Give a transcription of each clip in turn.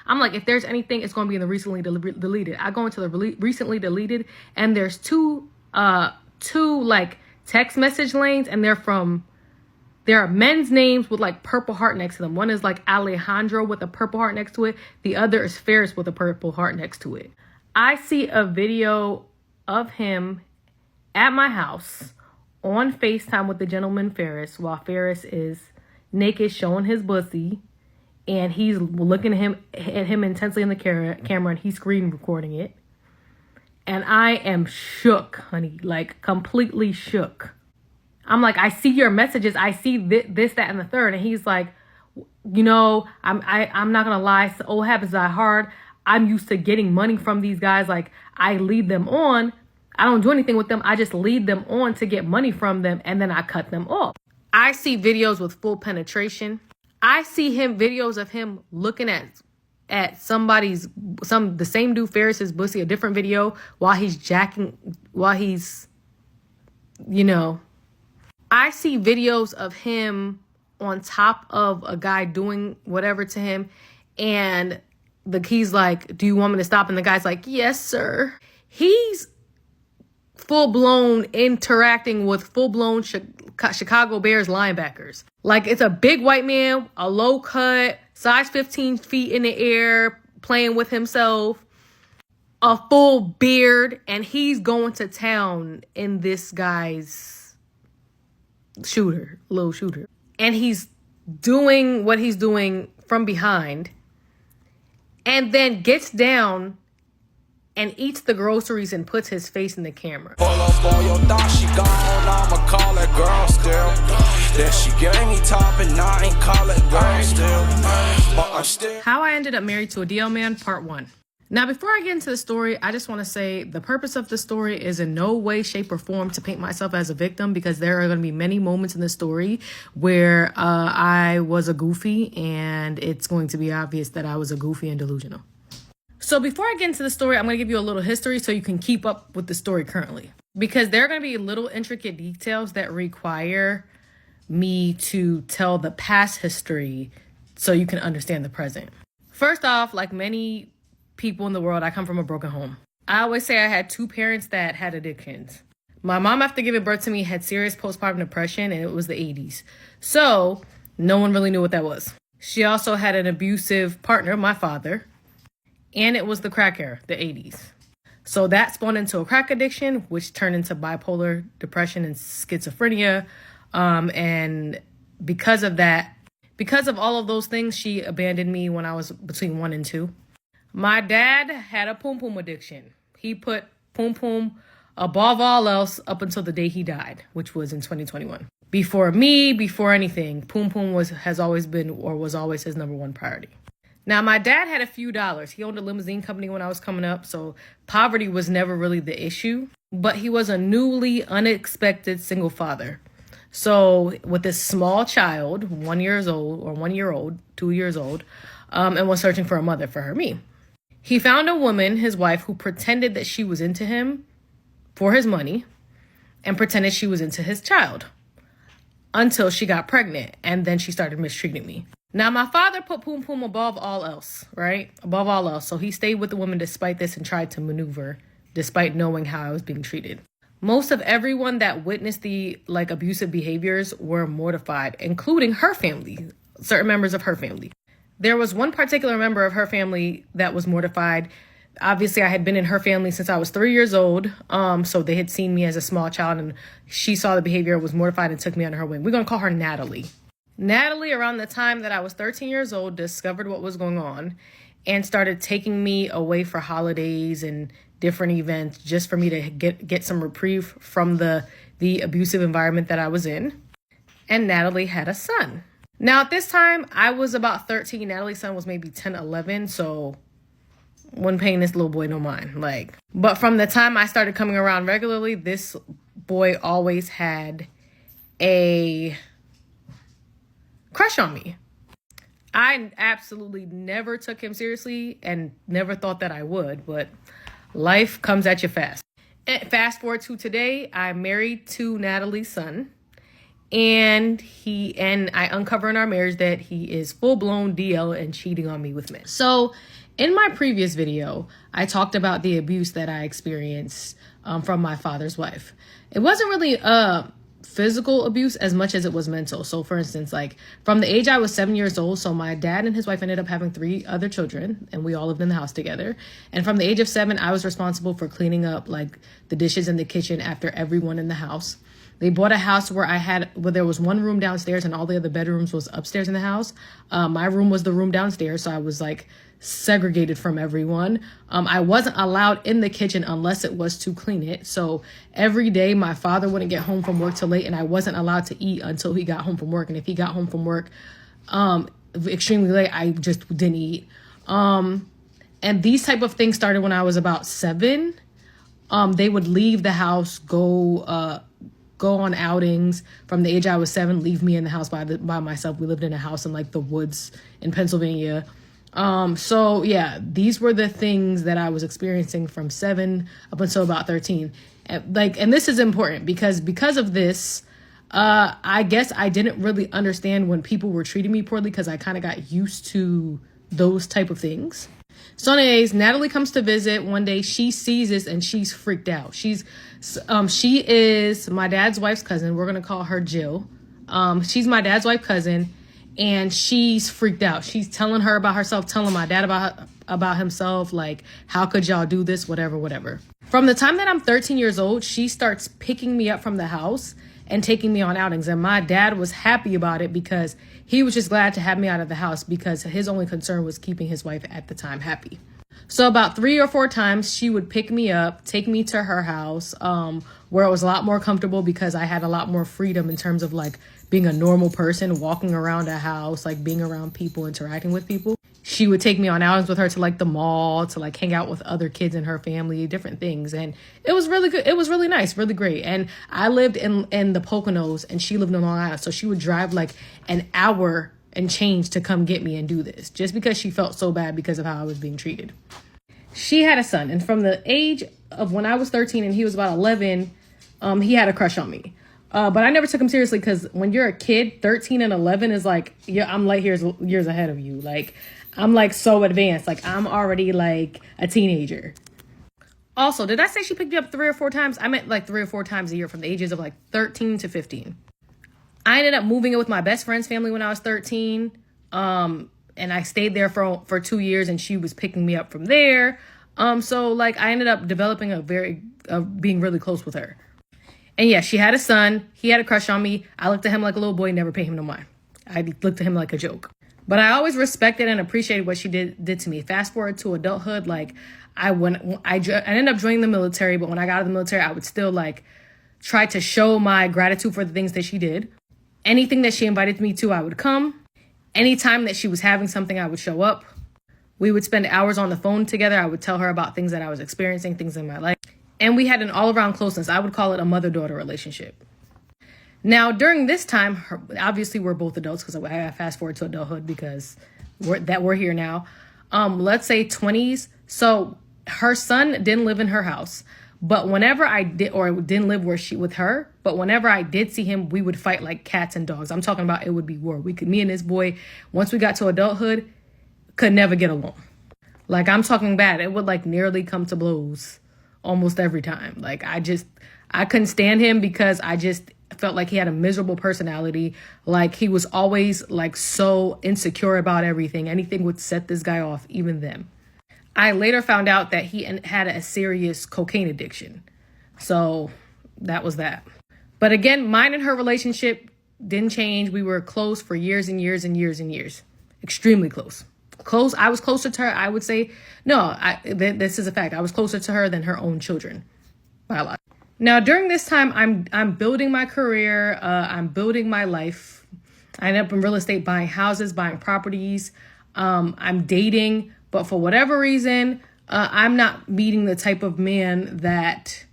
I'm like, if there's anything, it's going to be in the recently deleted. I go into the recently deleted, and there's two like text message lanes, and there are men's names with like purple heart next to them. One is like Alejandro with a purple heart next to it. The other is Ferris with a purple heart next to it. I see a video of him at my house on FaceTime with the gentleman Ferris, while Ferris is naked showing his bussy, and he's looking at him intensely in the camera, and he's screen recording it. And I am shook, honey, like completely shook. I'm like, I see your messages. I see this, that, and the third. And he's like, you know, I'm not going to lie. So old habits die hard. I'm used to getting money from these guys. Like, I lead them on. I don't do anything with them. I just lead them on to get money from them, and then I cut them off. I see videos with full penetration. I see videos of him looking at the same dude, Ferris's Bussy, a different video, while he's, you know. I see videos of him on top of a guy doing whatever to him, and he's like, do you want me to stop? And the guy's like, yes, sir. He's full-blown interacting with full-blown Chicago Bears linebackers. Like, it's a big white man, a low cut, size 15 feet in the air, playing with himself, a full beard, and he's going to town in this guy's little shooter. And he's doing what he's doing from behind, and then gets down and eats the groceries and puts his face in the camera. How I ended up married to a DL man, part 1. Now, before I get into the story, I just want to say the purpose of the story is in no way, shape, or form to paint myself as a victim, because there are going to be many moments in the story where I was a goofy, and it's going to be obvious that I was a goofy and delusional. So before I get into the story, I'm going to give you a little history so you can keep up with the story currently, because there are going to be little intricate details that require me to tell the past history so you can understand the present. First off, like many people in the world, I come from a broken home. I always say I had 2 parents that had addictions. My mom, after giving birth to me, had serious postpartum depression, and it was the 80s. So no one really knew what that was. She also had an abusive partner, my father, and it was the crack era, the 80s. So that spawned into a crack addiction, which turned into bipolar depression and schizophrenia. And because of all of those things, she abandoned me when I was between 1 and 2. My dad had a poom poom addiction. He put poom poom above all else up until the day he died, which was in 2021. Before anything, poom poom was always his number 1 priority. Now, my dad had a few dollars. He owned a limousine company when I was coming up, so poverty was never really the issue. But he was a newly unexpected single father. So with this small child, 1 year old, 2 years old, and was searching for a mother for me. He found a woman, his wife, who pretended that she was into him for his money and pretended she was into his child until she got pregnant, and then she started mistreating me. Now, my father put poom poom above all else, right? Above all else. So he stayed with the woman despite this and tried to maneuver despite knowing how I was being treated. Most of everyone that witnessed the abusive behaviors were mortified, including her family, certain members of her family. There was one particular member of her family that was mortified. Obviously, I had been in her family since I was 3 years old. So they had seen me as a small child, and she saw the behavior, was mortified, and took me under her wing. We're going to call her Natalie. Natalie, around the time that I was 13 years old, discovered what was going on and started taking me away for holidays and different events just for me to get some reprieve from the abusive environment that I was in. And Natalie had a son. Now, at this time, I was about 13. Natalie's son was maybe 10, 11. So wasn't paying this little boy no mind. But from the time I started coming around regularly, this boy always had a crush on me. I absolutely never took him seriously and never thought that I would, but life comes at you fast. And fast forward to today, I'm married to Natalie's son, And I uncover in our marriage that he is full-blown DL and cheating on me with men. So in my previous video, I talked about the abuse that I experienced from my father's wife. It wasn't really physical abuse as much as it was mental. So for instance, like from the age I was 7 years old, so my dad and his wife ended up having 3 other children, and we all lived in the house together. And from the age of 7, I was responsible for cleaning up like the dishes in the kitchen after everyone in the house. They bought a house where there was one room downstairs and all the other bedrooms was upstairs in the house. My room was the room downstairs, so I was like segregated from everyone. I wasn't allowed in the kitchen unless it was to clean it. So every day my father wouldn't get home from work till late, and I wasn't allowed to eat until he got home from work. And if he got home from work extremely late, I just didn't eat. And these type of things started when I was about 7. They would leave the house, go on outings from the age I was 7, leave me in the house by myself. We lived in a house in like the woods in Pennsylvania. So yeah, these were the things that I was experiencing from 7 up until about 13. And this is important because of this, I guess I didn't really understand when people were treating me poorly because I kind of got used to those type of things. So anyways, Natalie comes to visit one day. She sees this and she's freaked out. She is my dad's wife's cousin. We're going to call her Jill. She's my dad's wife's cousin, and she's freaked out. She's telling her about herself, telling my dad about himself, like, how could y'all do this, whatever. From the time that I'm 13 years old, she starts picking me up from the house and taking me on outings. And my dad was happy about it because he was just glad to have me out of the house because his only concern was keeping his wife at the time happy. So about 3 or 4 times she would pick me up, take me to her house, where it was a lot more comfortable because I had a lot more freedom in terms of like being a normal person, walking around a house, like being around people, interacting with people. She would take me on outings with her to like the mall, to like hang out with other kids in her family, different things. And it was really good. It was really nice, really great. And I lived in the Poconos and she lived in Long Island. So she would drive like an hour and change to come get me and do this just because she felt so bad because of how I was being treated. She had a son, and from the age of when I was 13 and he was about 11, he had a crush on me. But I never took him seriously because when you're a kid, 13 and 11 is like, yeah, I'm like years ahead of you. Like, I'm like so advanced. Like, I'm already like a teenager. Also, did I say she picked me up 3 or 4 times? I meant like 3 or 4 times a year from the ages of like 13 to 15. I ended up moving in with my best friend's family when I was 13. And I stayed there for 2 years and she was picking me up from there. So like I ended up developing being really close with her. And yeah, she had a son. He had a crush on me. I looked at him like a little boy, never paid him no mind. I looked at him like a joke. But I always respected and appreciated what she did to me. Fast forward to adulthood, like I ended up joining the military, but when I got out of the military, I would still like try to show my gratitude for the things that she did. Anything that she invited me to, I would come. Anytime that she was having something, I would show up. We would spend hours on the phone together. I would tell her about things that I was experiencing, things in my life. And we had an all-around closeness. I would call it a mother-daughter relationship. Now, during this time, obviously we're both adults because I fast forward to adulthood because we're here now. Let's say 20s. So her son didn't live in her house. But whenever I did, or didn't live with her, but whenever I did see him, we would fight like cats and dogs. I'm talking about it would be war. Me and this boy, once we got to adulthood, could never get along. Like, I'm talking bad. It would like nearly come to blows almost every time. Like, I couldn't stand him because I just felt like he had a miserable personality. Like, he was always like so insecure about everything. Anything would set this guy off, even them. I later found out that he had a serious cocaine addiction. So that was that. But again, mine and her relationship didn't change. We were close for years and years and years and years. Extremely close. I was closer to her. I would say, this is a fact. I was closer to her than her own children by a lot. Now, during this time, I'm building my career. I'm building my life. I ended up in real estate, buying houses, buying properties. I'm dating. But for whatever reason, I'm not meeting the type of man that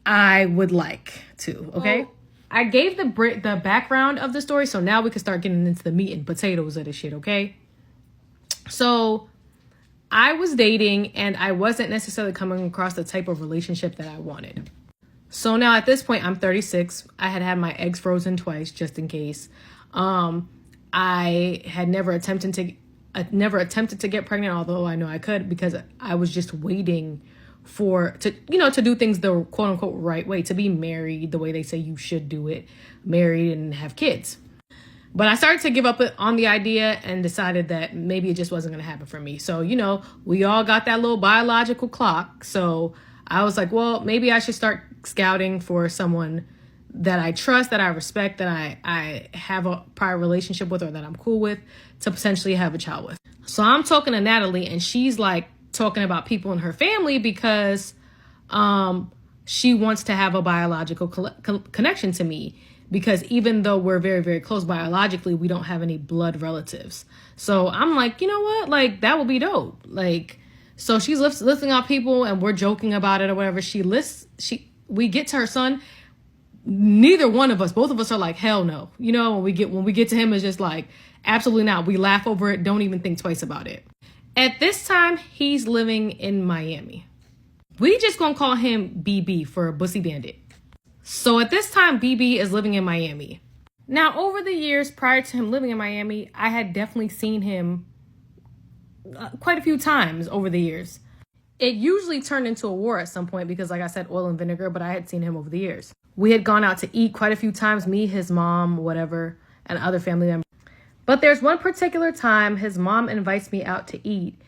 I would like to, okay? Well, I gave the background of the story, so now we can start getting into the meat and potatoes of this shit, okay? So I was dating, and I wasn't necessarily coming across the type of relationship that I wanted. So now at this point, I'm 36. I had my eggs frozen twice just in case. I had never attempted to get pregnant, although I know I could, because I was just waiting to do things the quote unquote right way, to be married the way they say you should do it, married and have kids. But I started to give up on the idea and decided that maybe it just wasn't going to happen for me. So, we all got that little biological clock. So I was like, well, maybe I should start scouting for someone that I trust, that I respect, that I have a prior relationship with, or that I'm cool with, to potentially have a child with. So I'm talking to Natalie, and she's like talking about people in her family because she wants to have a biological connection to me, because even though we're very, very close biologically, we don't have any blood relatives. So I'm like, you know what? Like, that would be dope. Like, so she's listing out people, and we're joking about it or whatever. We get to her son. Neither one of us, both of us are like, hell no. When we get to him, it's just like, absolutely not. We laugh over it. Don't even think twice about it. At this time, he's living in Miami. We just gonna call him BB for Bussy Bandit. So at this time, BB is living in Miami. Now, over the years prior to him living in Miami, I had definitely seen him quite a few times over the years. It usually turned into a war at some point because, like I said, oil and vinegar, but I had seen him over the years. We had gone out to eat quite a few times, me, his mom, whatever, and other family members. But there's one particular time his mom invites me out to eat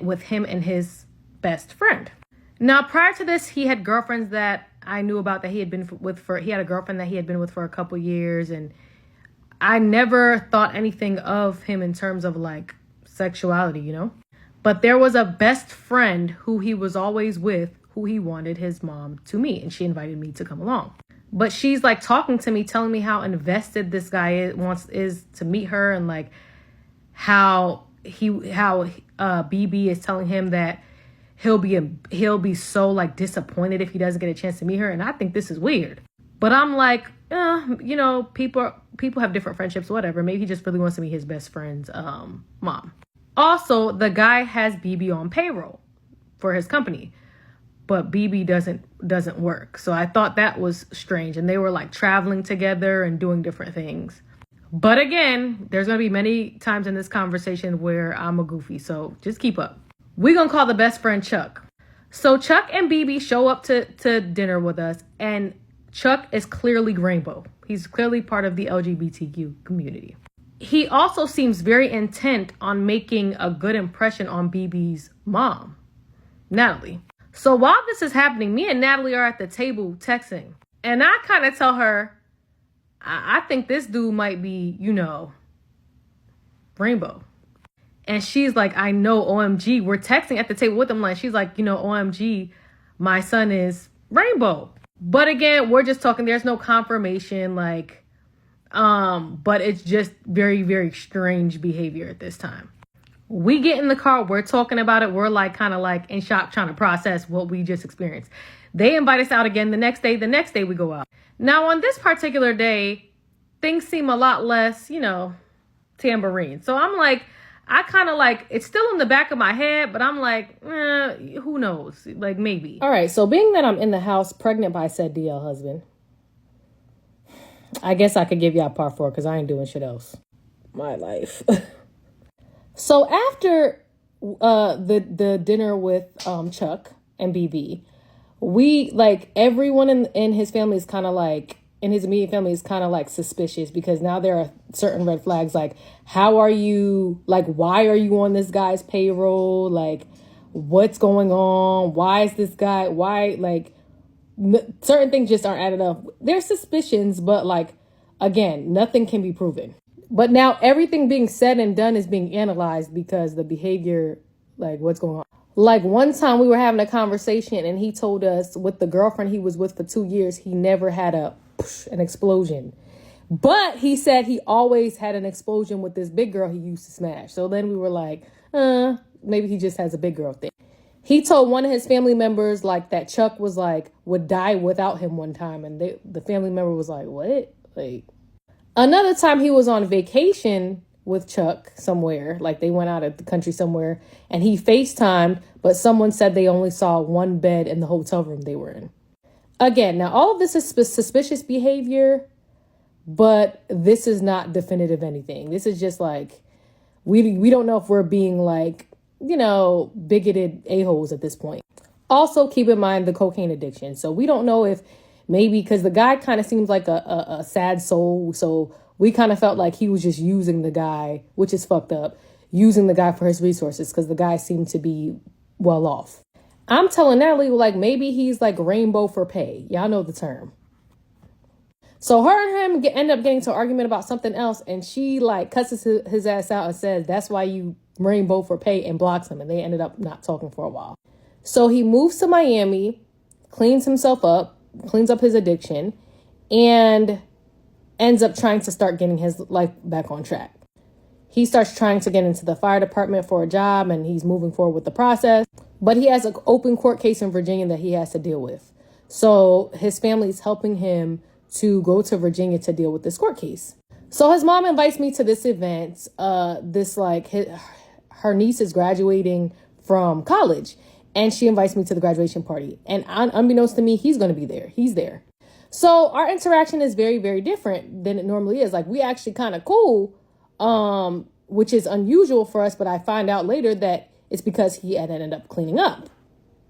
with him and his best friend. Now, prior to this, he had girlfriends that I knew about that he had been with he had a girlfriend that he had been with for a couple years, and I never thought anything of him in terms of like sexuality, But there was a best friend who he was always with, who he wanted his mom to meet, and she invited me to come along. But she's like talking to me, telling me how invested this guy is to meet her, and like how BB is telling him that he'll be so like disappointed if he doesn't get a chance to meet her. And I think this is weird. But I'm like, people have different friendships, whatever. Maybe he just really wants to meet his best friend's mom. Also, the guy has BB on payroll for his company, but BB doesn't work. So I thought that was strange. And they were like traveling together and doing different things. But again, there's going to be many times in this conversation where I'm a goofy. So just keep up. We're going to call the best friend Chuck. So Chuck and BB show up to dinner with us, and Chuck is clearly rainbow. He's clearly part of the LGBTQ community. He also seems very intent on making a good impression on BB's mom, Natalie. So while this is happening, me and Natalie are at the table texting. And I kind of tell her, I think this dude might be, rainbow. And she's like, I know, OMG. We're texting at the table with him. Like, she's like, OMG, my son is rainbow. But again, we're just talking. There's no confirmation, but it's just very, very strange behavior at this time. We get in the car. We're talking about it. We're like kind of like in shock, trying to process what we just experienced. They invite us out again the next day. The next day we go out. Now, on this particular day, things seem a lot less, tambourine. So I'm like, I kind of like, it's still in the back of my head, but I'm like, who knows? Like, maybe. All right. So being that I'm in the house pregnant by said DL husband, I guess I could give y'all part 4 because I ain't doing shit else. My life. So after the dinner with Chuck and BB, we like everyone in his family is kind of like, in his immediate family is kind of like suspicious, because now there are certain red flags. Like, how are you, like, why are you on this guy's payroll? Like, what's going on? Why is this guy, certain things just aren't added up. There's suspicions, but like, again, nothing can be proven. But now everything being said and done is being analyzed because the behavior, like what's going on. Like one time we were having a conversation and he told us with the girlfriend he was with for 2 years, he never had an explosion. But he said he always had an explosion with this big girl he used to smash. So then we were like, maybe he just has a big girl thing. He told one of his family members like that Chuck was like, would die without him one time. And the family member was like, what? Like, another time he was on vacation with Chuck somewhere, like they went out of the country somewhere, and he FaceTimed, but someone said they only saw one bed in the hotel room they were in. Again, now all of this is suspicious behavior, but this is not definitive anything. This is just like, we don't know if we're being like, bigoted a-holes at this point. Also, keep in mind the cocaine addiction. So we don't know if maybe because the guy kind of seems like a sad soul. So we kind of felt like he was just using the guy, which is fucked up, using the guy for his resources because the guy seemed to be well off. I'm telling Natalie, like, maybe he's like rainbow for pay. Y'all know the term. So her and him end up getting to an argument about something else. And she like cusses his ass out and says, that's why you rainbow for pay, and blocks him. And they ended up not talking for a while. So he moves to Miami, cleans himself up, cleans up his addiction, and ends up trying to start getting his life back on track. He starts trying to get into the fire department for a job, and he's moving forward with the process. But he has an open court case in Virginia that he has to deal with. So his family is helping him to go to Virginia to deal with this court case. So his mom invites me to this event. Her niece is graduating from college, and she invites me to the graduation party. And unbeknownst to me, he's going to be there. He's there. So our interaction is very, very different than it normally is. Like, we actually kind of cool, which is unusual for us. But I find out later that it's because he had ended up cleaning up.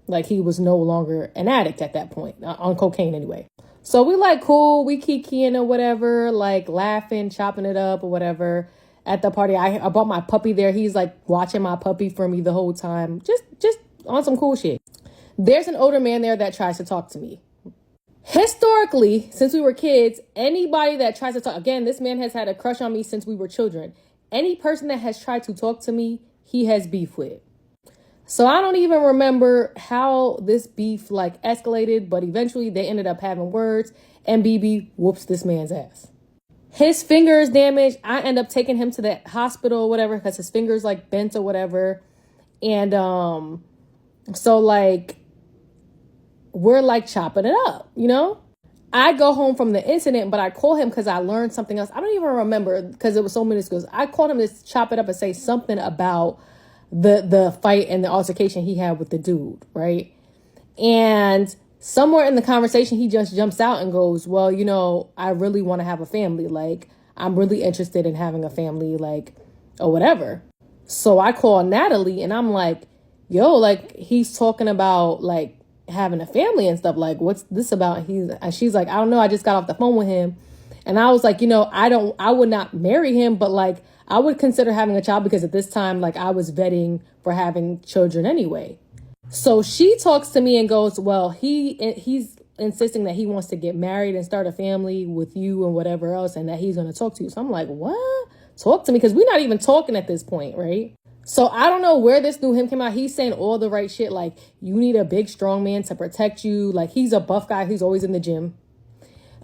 Like, he was no longer an addict at that point, on cocaine anyway. So we like cool, we kikiing or whatever, like laughing, chopping it up or whatever. At the party, I brought my puppy there. He's like watching my puppy for me the whole time. Just on some cool shit. There's an older man there that tries to talk to me. Historically, since we were kids, anybody that tries to talk, again, this man has had a crush on me since we were children. Any person that has tried to talk to me, he has beef with. So I don't even remember how this beef like escalated, but eventually they ended up having words, and BB whoops this man's ass. His finger is damaged. I end up taking him to the hospital or whatever because his finger's like bent or whatever. And so like we're like chopping it up, I go home from the incident, but I call him because I learned something else. I don't even remember because it was so minuscule. I called him to chop it up and say something about the fight and the altercation he had with the dude, right? And somewhere in the conversation, he just jumps out and goes, well, I really want to have a family. Like, I'm really interested in having a family, like, or whatever. So I call Natalie and I'm like, yo, like, he's talking about like having a family and stuff. Like, what's this about? And she's like, I don't know. I just got off the phone with him. And I was like, I would not marry him, but like, I would consider having a child because at this time, like, I was vetting for having children anyway. So she talks to me and goes, well, he's insisting that he wants to get married and start a family with you and whatever else, and that he's going to talk to you. So I'm like, what? Talk to me? Because we're not even talking at this point, right? So I don't know where this new him came out. He's saying all the right shit. Like, you need a big, strong man to protect you. Like, he's a buff guy. He's always in the gym.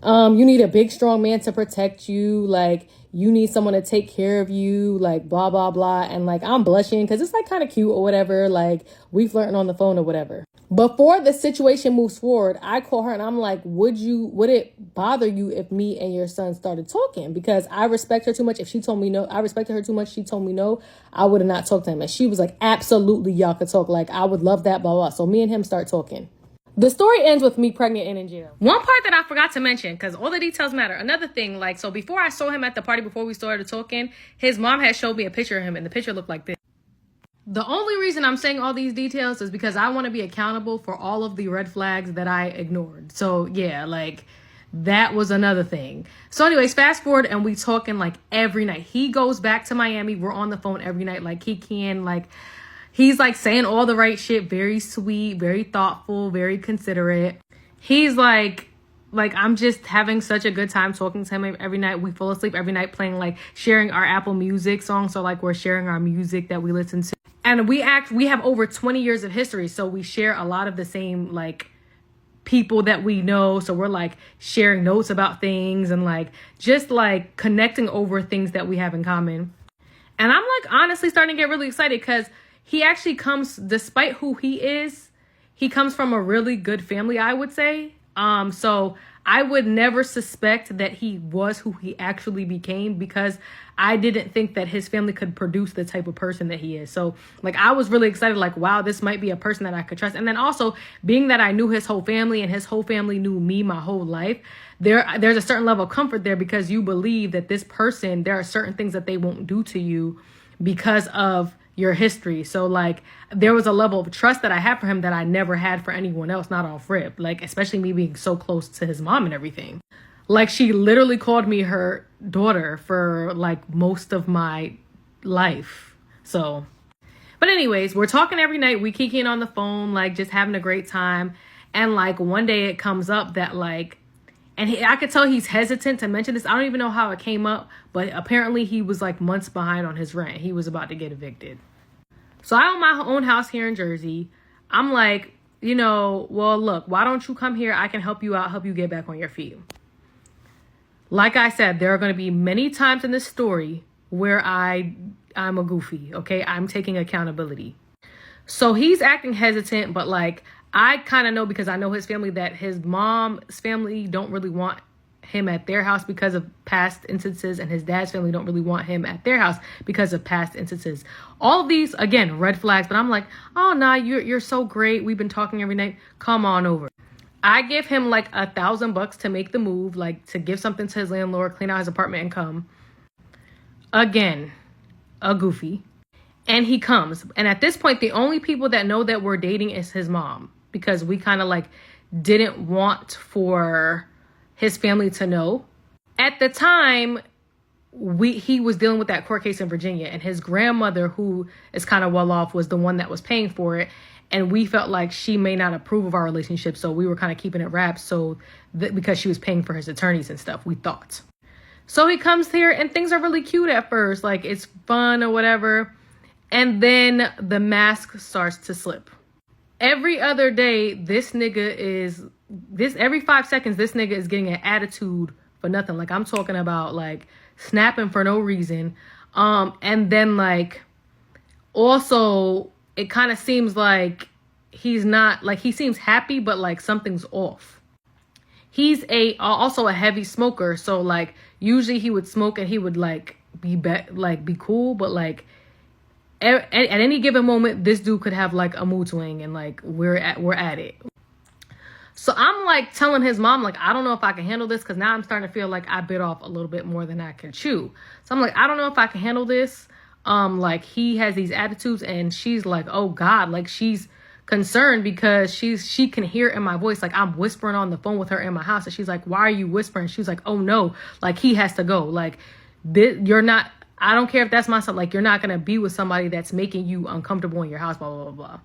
You need a big, strong man to protect you. Like, you need someone to take care of you, like, blah, blah, blah. And like, I'm blushing because it's like kind of cute or whatever. Like, we flirting on the phone or whatever. Before the situation moves forward, I call her and I'm like, would it bother you if me and your son started talking? Because I respect her too much. If she told me no, I respected her too much. She told me no, I would have not talked to him. And she was like, absolutely, y'all could talk. Like, I would love that, blah, blah. So me and him start talking. The story ends with me pregnant and in jail. One part that I forgot to mention, because all the details matter. Another thing, like, so before I saw him at the party, before we started talking, his mom had showed me a picture of him, and the picture looked like this. The only reason I'm saying all these details is because I want to be accountable for all of the red flags that I ignored. So, yeah, like, that was another thing. So, anyways, fast forward, and we talking, like, every night. He goes back to Miami. We're on the phone every night, like, he can, like... He's like saying all the right shit, very sweet, very thoughtful, very considerate. He's like I'm just having such a good time talking to him every night. We fall asleep every night playing, like, sharing our Apple Music songs. So like we're sharing our music that we listen to. And we have over 20 years of history. So we share a lot of the same like people that we know. So we're like sharing notes about things and like just like connecting over things that we have in common. And I'm like honestly starting to get really excited because he actually comes, despite who he is, he comes from a really good family, I would say. So I would never suspect that he was who he actually became because I didn't think that his family could produce the type of person that he is. So like, I was really excited, like, wow, this might be a person that I could trust. And then also being that I knew his whole family and his whole family knew me my whole life, there's a certain level of comfort there because you believe that this person, there are certain things that they won't do to you because of your history. So like, there was a level of trust that I had for him that I never had for anyone else, not off rip, like especially me being so close to his mom and everything. Like, she literally called me her daughter for like most of my life. So, but anyways, we're talking every night, we kikiing on the phone, like just having a great time. And like one day it comes up that like, and I could tell he's hesitant to mention this. I don't even know how it came up, but apparently he was like months behind on his rent. He was about to get evicted. So I own my own house here in Jersey. I'm like, well, look, why don't you come here? I can help you out, help you get back on your feet. Like I said, there are going to be many times in this story where I'm a goofy, okay? I'm taking accountability. So he's acting hesitant, but like, I kind of know because I know his family that his mom's family don't really want him at their house because of past instances, and his dad's family don't really want him at their house because of past instances. All of these, again, red flags, but I'm like, oh, nah, you're so great. We've been talking every night. Come on over. I give him like $1,000 to make the move, like to give something to his landlord, clean out his apartment and come. Again, a goofy. And he comes. And at this point, the only people that know that we're dating is his mom, because we kind of like didn't want for his family to know. At the time, he was dealing with that court case in Virginia, and his grandmother, who is kind of well off, was the one that was paying for it. And we felt like she may not approve of our relationship, so we were kind of keeping it wrapped. So because she was paying for his attorneys and stuff, we thought. So he comes here, and things are really cute at first, like it's fun or whatever. And then the mask starts to slip. Every other day, every 5 seconds, this nigga is getting an attitude for nothing. Like, I'm talking about like snapping for no reason. And then like, also it kind of seems like he's not, like, he seems happy, but like something's off. He's also a heavy smoker. So like, usually he would smoke and he would like be cool, but like, at any given moment, this dude could have like a mood swing, and like we're at it. So I'm like telling his mom, like, I don't know if I can handle this, because now I'm starting to feel like I bit off a little bit more than I can chew. So I'm like, I don't know if I can handle this. Like, he has these attitudes, and she's like, oh God, like she's concerned because she can hear it in my voice. Like, I'm whispering on the phone with her in my house, and she's like, why are you whispering? She's like, oh no, like he has to go. Like, you're not. I don't care if that's my son. Like, you're not going to be with somebody that's making you uncomfortable in your house, blah, blah, blah, blah.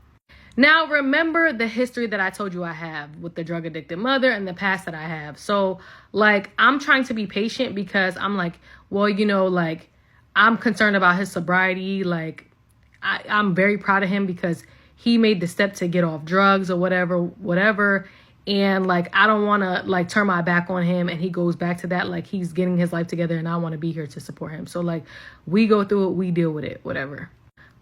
Now, remember the history that I told you I have with the drug addicted mother and the past that I have. So, like, I'm trying to be patient because I'm like, well, like, I'm concerned about his sobriety. Like, I'm very proud of him because he made the step to get off drugs or whatever. And like, I don't want to like turn my back on him and he goes back to that. Like, he's getting his life together, and I want to be here to support him. So like, we go through it, we deal with it, whatever.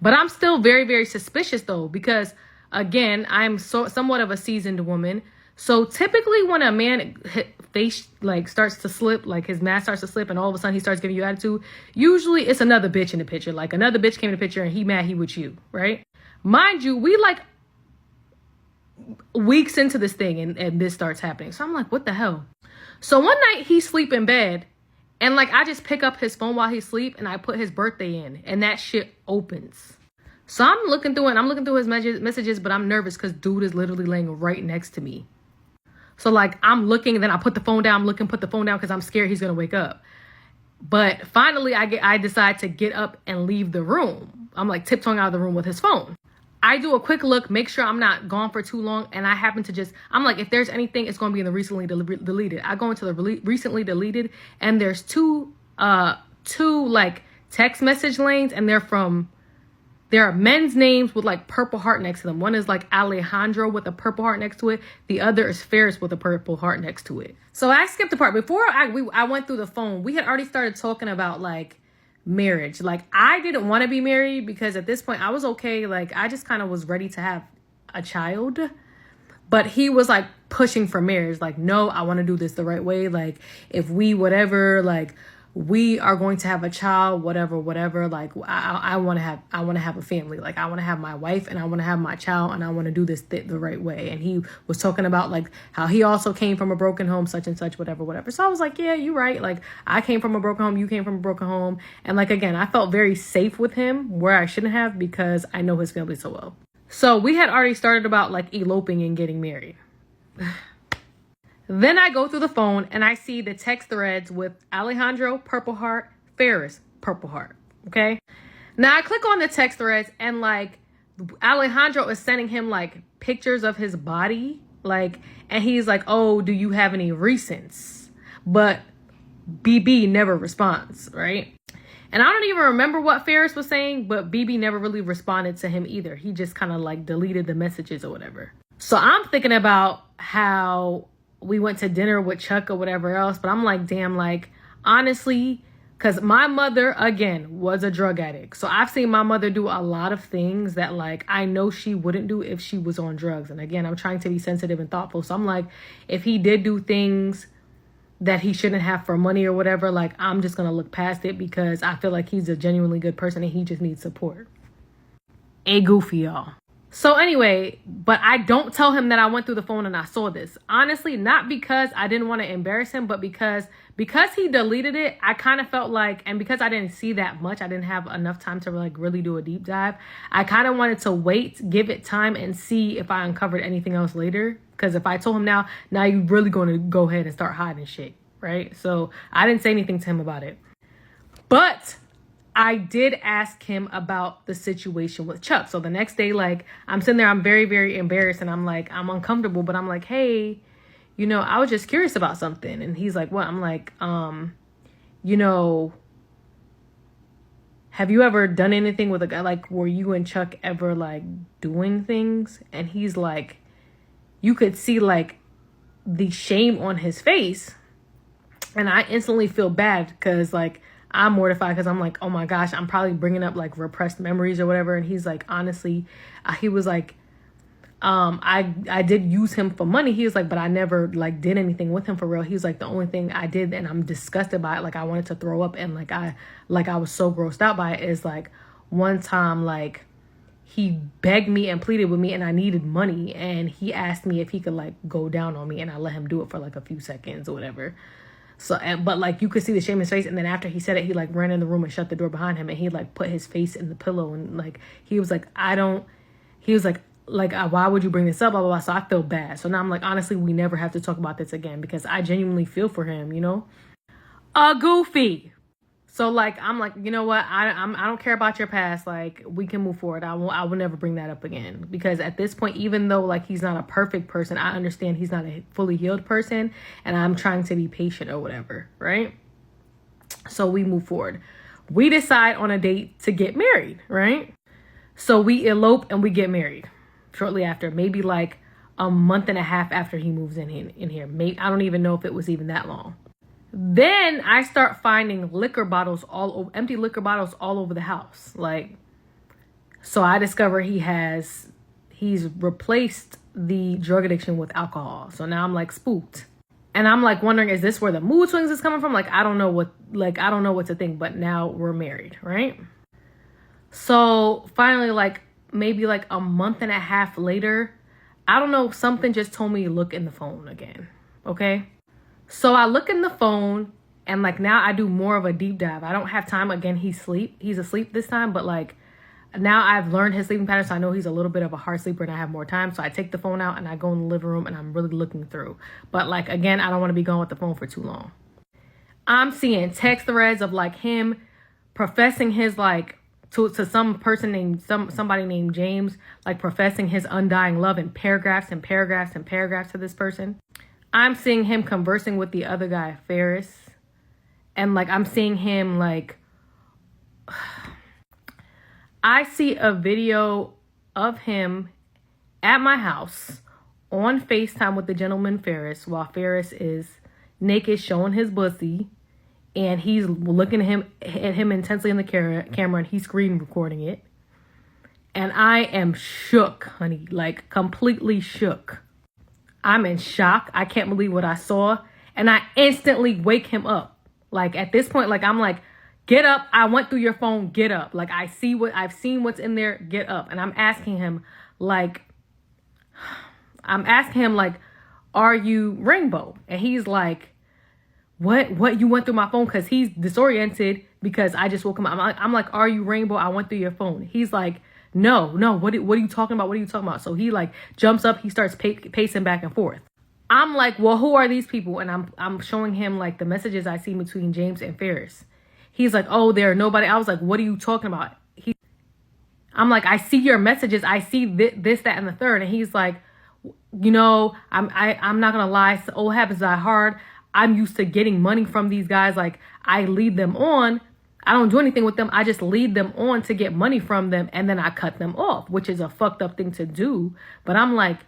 But I'm still very, very suspicious though, because again, I'm somewhat of a seasoned woman. So typically when a man face like starts to slip, like his mask starts to slip, and all of a sudden he starts giving you attitude, usually it's another bitch in the picture. Like, another bitch came in the picture and he mad he with you, right? Mind you, we like weeks into this thing, and this starts happening. So I'm like, what the hell? So one night he's sleep in bed, and like, I just pick up his phone while he's asleep, and I put his birthday in, and that shit opens. So I'm looking through it, and I'm looking through his messages, but I'm nervous because dude is literally laying right next to me. So like, I'm looking, and then I put the phone down, put the phone down because I'm scared he's gonna wake up. But finally I decide to get up and leave the room. I'm like tiptoeing out of the room with his phone. I do a quick look, make sure I'm not gone for too long, and I happen to I'm like, if there's anything, it's going to be in the recently deleted. I go into the recently deleted, and there's two like text message lanes, and there are men's names with like purple heart next to them. One is like Alejandro with a purple heart next to it. The other is Ferris with a purple heart next to it. So I skipped the part. Before I went through the phone, we had already started talking about like marriage. Like, I didn't want to be married because at this point I was okay. Like, I just kind of was ready to have a child. But he was like pushing for marriage. Like, no, I want to do this the right way. Like, if we whatever, like, we are going to have a child, whatever. Like, I want to have a family. Like, I want to have my wife and I want to have my child and I want to do this the right way. And he was talking about like how he also came from a broken home, such and such, whatever. So I was like, yeah, you're right. Like, I came from a broken home. You came from a broken home. And like, again, I felt very safe with him where I shouldn't have because I know his family so well. So we had already started about like eloping and getting married. Then I go through the phone and I see the text threads with Alejandro, purple heart, Ferris, purple heart. Okay. Now I click on the text threads and like Alejandro is sending him like pictures of his body. Like, and he's like, oh, do you have any recents? But BB never responds. Right. And I don't even remember what Ferris was saying, but BB never really responded to him either. He just kind of like deleted the messages or whatever. So I'm thinking about how we went to dinner with Chuck or whatever else. But I'm like, damn, like, honestly, because my mother, again, was a drug addict. So I've seen my mother do a lot of things that, like, I know she wouldn't do if she was on drugs. And again, I'm trying to be sensitive and thoughtful. So I'm like, if he did do things that he shouldn't have for money or whatever, like, I'm just going to look past it because I feel like he's a genuinely good person and he just needs support. A goofy, y'all. So anyway, but I don't tell him that I went through the phone and I saw this. Honestly, not because I didn't want to embarrass him, but because he deleted it, I kind of felt like, and because I didn't see that much, I didn't have enough time to like really do a deep dive. I kind of wanted to wait, give it time and see if I uncovered anything else later. Because if I told him now you're really going to go ahead and start hiding shit, right? So I didn't say anything to him about it. But I did ask him about the situation with Chuck. So the next day, like, I'm sitting there, I'm very, very embarrassed and I'm like, I'm uncomfortable, but I'm like, hey, you know, I was just curious about something. And he's like, what? I'm like, you know, have you ever done anything with a guy? Like, were you and Chuck ever like doing things? And he's like, you could see like the shame on his face. And I instantly feel bad because like, I'm mortified because I'm like, oh my gosh, I'm probably bringing up like repressed memories or whatever. And he's like, honestly, he was like, I did use him for money. He was like, but I never like did anything with him for real. He was like, the only thing I did, and I'm disgusted by it, like I wanted to throw up and like I was so grossed out by it, is like one time like he begged me and pleaded with me and I needed money and he asked me if he could like go down on me and I let him do it for like a few seconds or whatever. So, but like you could see the shame in his face. And then after he said it, he like ran in the room and shut the door behind him. And he like put his face in the pillow. And like, he was like, why would you bring this up? Blah, blah, blah. So I feel bad. So now I'm like, honestly, we never have to talk about this again because I genuinely feel for him, you know? Goofy. So like, I'm like, you know what? I don't care about your past. Like we can move forward. I will never bring that up again because at this point, even though like he's not a perfect person, I understand he's not a fully healed person and I'm trying to be patient or whatever. Right. So we move forward. We decide on a date to get married. Right. So we elope and we get married shortly after, maybe like a month and a half after he moves in here. Maybe, I don't even know if it was even that long. Then I start finding empty liquor bottles all over the house. Like, so I discover he's replaced the drug addiction with alcohol. So now I'm like spooked. And I'm like wondering, is this where the mood swings is coming from? Like, I don't know what to think, but now we're married, right? So finally, like maybe like a month and a half later, I don't know, something just told me to look in the phone again. Okay. So I look in the phone and like now I do more of a deep dive. I don't have time. Again, he's asleep this time, but like now I've learned his sleeping pattern. So I know he's a little bit of a hard sleeper and I have more time. So I take the phone out and I go in the living room and I'm really looking through. But like, again, I don't want to be going with the phone for too long. I'm seeing text threads of like him professing his like to some person named somebody named James, like professing his undying love in paragraphs and paragraphs and paragraphs to this person. I'm seeing him conversing with the other guy, Ferris. And like, I'm seeing him like, I see a video of him at my house on FaceTime with the gentleman Ferris while Ferris is naked showing his bussy. And he's looking at him intensely in the camera and he's screen recording it. And I am shook, honey, like completely shook. I'm in shock. I can't believe what I saw. And I instantly wake him up. Like at this point, like I'm like, get up. I went through your phone. Get up. Like I've seen what's in there. Get up. And I'm asking him like, are you Rainbow? And he's like, what? You went through my phone? Because he's disoriented because I just woke him up. I'm like, are you Rainbow? I went through your phone. He's like, no. What are you talking about? What are you talking about? So he like jumps up. He starts pacing back and forth. I'm like, well, who are these people? And I'm showing him like the messages I see between James and Ferris. He's like, oh, they're nobody. I was like, what are you talking about? I'm like, I see your messages. I see this, that, and the third. And he's like, you know, I'm not gonna lie. So old habits die hard. I'm used to getting money from these guys. Like I lead them on. I don't do anything with them. I just lead them on to get money from them. And then I cut them off, which is a fucked up thing to do. But I'm like,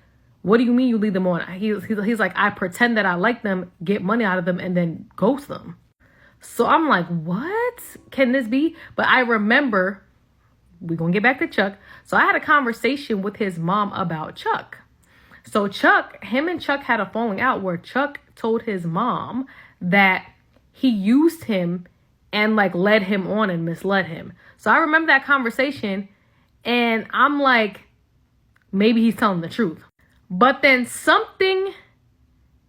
what do you mean you lead them on? He's like, I pretend that I like them, get money out of them, and then ghost them. So I'm like, what can this be? But I remember, we're going to get back to Chuck. So I had a conversation with his mom about Chuck. So him and Chuck had a falling out where Chuck told his mom that he used him and like led him on and misled him. So I remember that conversation and I'm like, maybe he's telling the truth. But then something's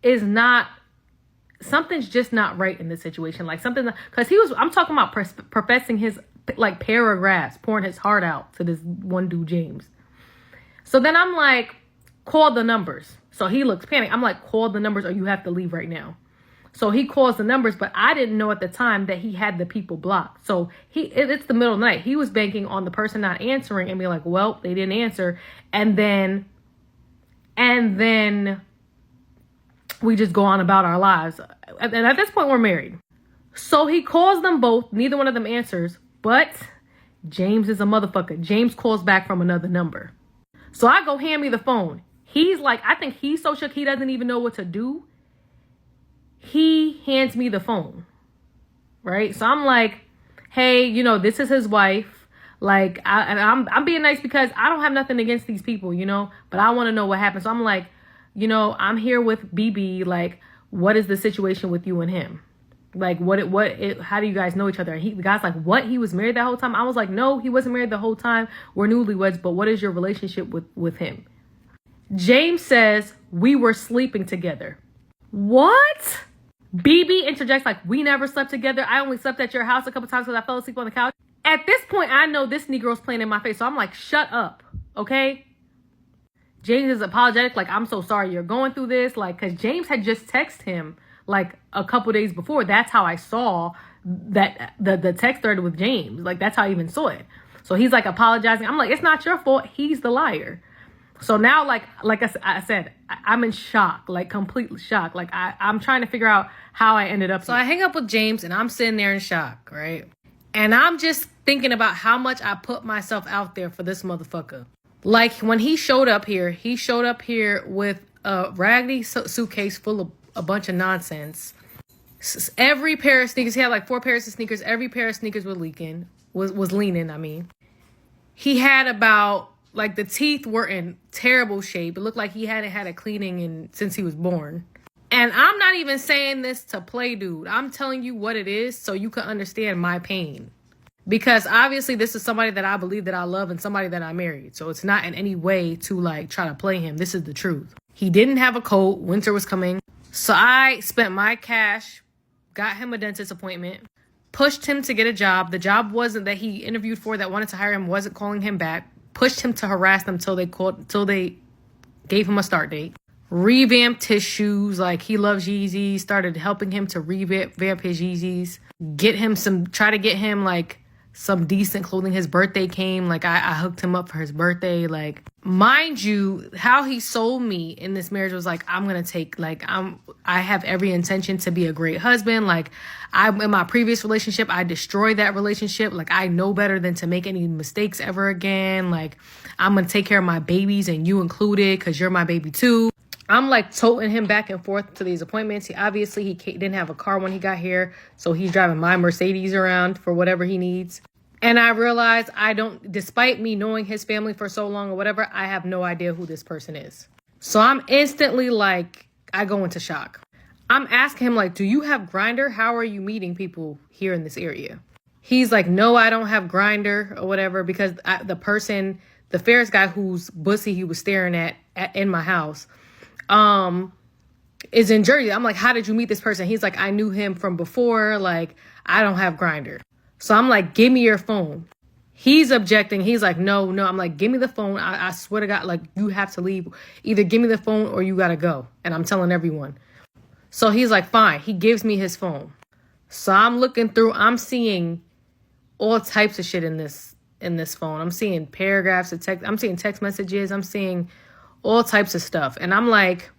just not right in this situation. Like because I'm talking about professing his like paragraphs, pouring his heart out to this one dude, James. So then I'm like, call the numbers. So he looks panicked. I'm like, call the numbers or you have to leave right now. So he calls the numbers, but I didn't know at the time that he had the people blocked. So it's the middle of the night. He was banking on the person not answering and being like, well, they didn't answer. And then we just go on about our lives. And at this point, we're married. So he calls them both. Neither one of them answers. But James is a motherfucker. James calls back from another number. So I go, hand me the phone. He's like, I think he's so shook he doesn't even know what to do. He hands me the phone. Right? So I'm like, hey, you know, this is his wife. Like, I'm being nice because I don't have nothing against these people, you know, but I want to know what happened. So I'm like, you know, I'm here with BB. Like, what is the situation with you and him? Like, how do you guys know each other? The guy's like, what? He was married that whole time? I was like, no, he wasn't married the whole time. We're newlyweds, but what is your relationship with him? James says, we were sleeping together. What? BB interjects like, we never slept together. I only slept at your house a couple times because I fell asleep on the couch. At this point, I know this Negro's playing in my face. So I'm like, shut up. Okay? James is apologetic. Like, I'm so sorry you're going through this. Like, because James had just texted him like a couple days before. That's how I saw that the text thread with James. Like, that's how I even saw it. So he's like apologizing. I'm like, it's not your fault. He's the liar. So now, like I said, I'm in shock, like completely shocked. Like I'm trying to figure out how I ended up. So I hang up with James and I'm sitting there in shock, right? And I'm just thinking about how much I put myself out there for this motherfucker. Like when he showed up here with a raggedy suitcase full of a bunch of nonsense. Every pair of sneakers, he had like 4 pairs of sneakers. Every pair of sneakers was leaning. I mean, he had about, like, the teeth were in terrible shape. It looked like he hadn't had a cleaning since he was born. And I'm not even saying this to play, dude. I'm telling you what it is so you can understand my pain. Because obviously this is somebody that I believe that I love and somebody that I married. So it's not in any way to like try to play him. This is the truth. He didn't have a coat. Winter was coming. So I spent my cash, got him a dentist appointment, pushed him to get a job. The job wasn't that he interviewed for that wanted to hire him, wasn't calling him back. Pushed him to harass them till they gave him a start date. Revamped his shoes. Like, he loves Yeezys. Started helping him to revamp his Yeezys. Try to get him like some decent clothing. His birthday came. Like, I hooked him up for his birthday. Like, mind you, how he sold me in this marriage was like, I have every intention to be a great husband. Like, in my previous relationship, I destroyed that relationship. Like, I know better than to make any mistakes ever again. Like, I'm going to take care of my babies and you included because you're my baby too. I'm like toting him back and forth to these appointments. He didn't have a car when he got here. So he's driving my Mercedes around for whatever he needs. And I realized despite me knowing his family for so long or whatever, I have no idea who this person is. So I'm instantly like, I go into shock. I'm asking him like, do you have Grindr? How are you meeting people here in this area? He's like, no, I don't have Grindr or whatever, because the Ferris guy whose Bussy he was staring at in my house, is in Jersey. I'm like, how did you meet this person? He's like, I knew him from before. Like, I don't have Grindr. So I'm like, give me your phone. He's objecting. He's like, no. I'm like, give me the phone. I swear to God, like, you have to leave. Either give me the phone or you got to go. And I'm telling everyone. So he's like, fine. He gives me his phone. So I'm looking through. I'm seeing all types of shit in this phone. I'm seeing paragraphs of text. I'm seeing text messages. I'm seeing all types of stuff. And I'm like,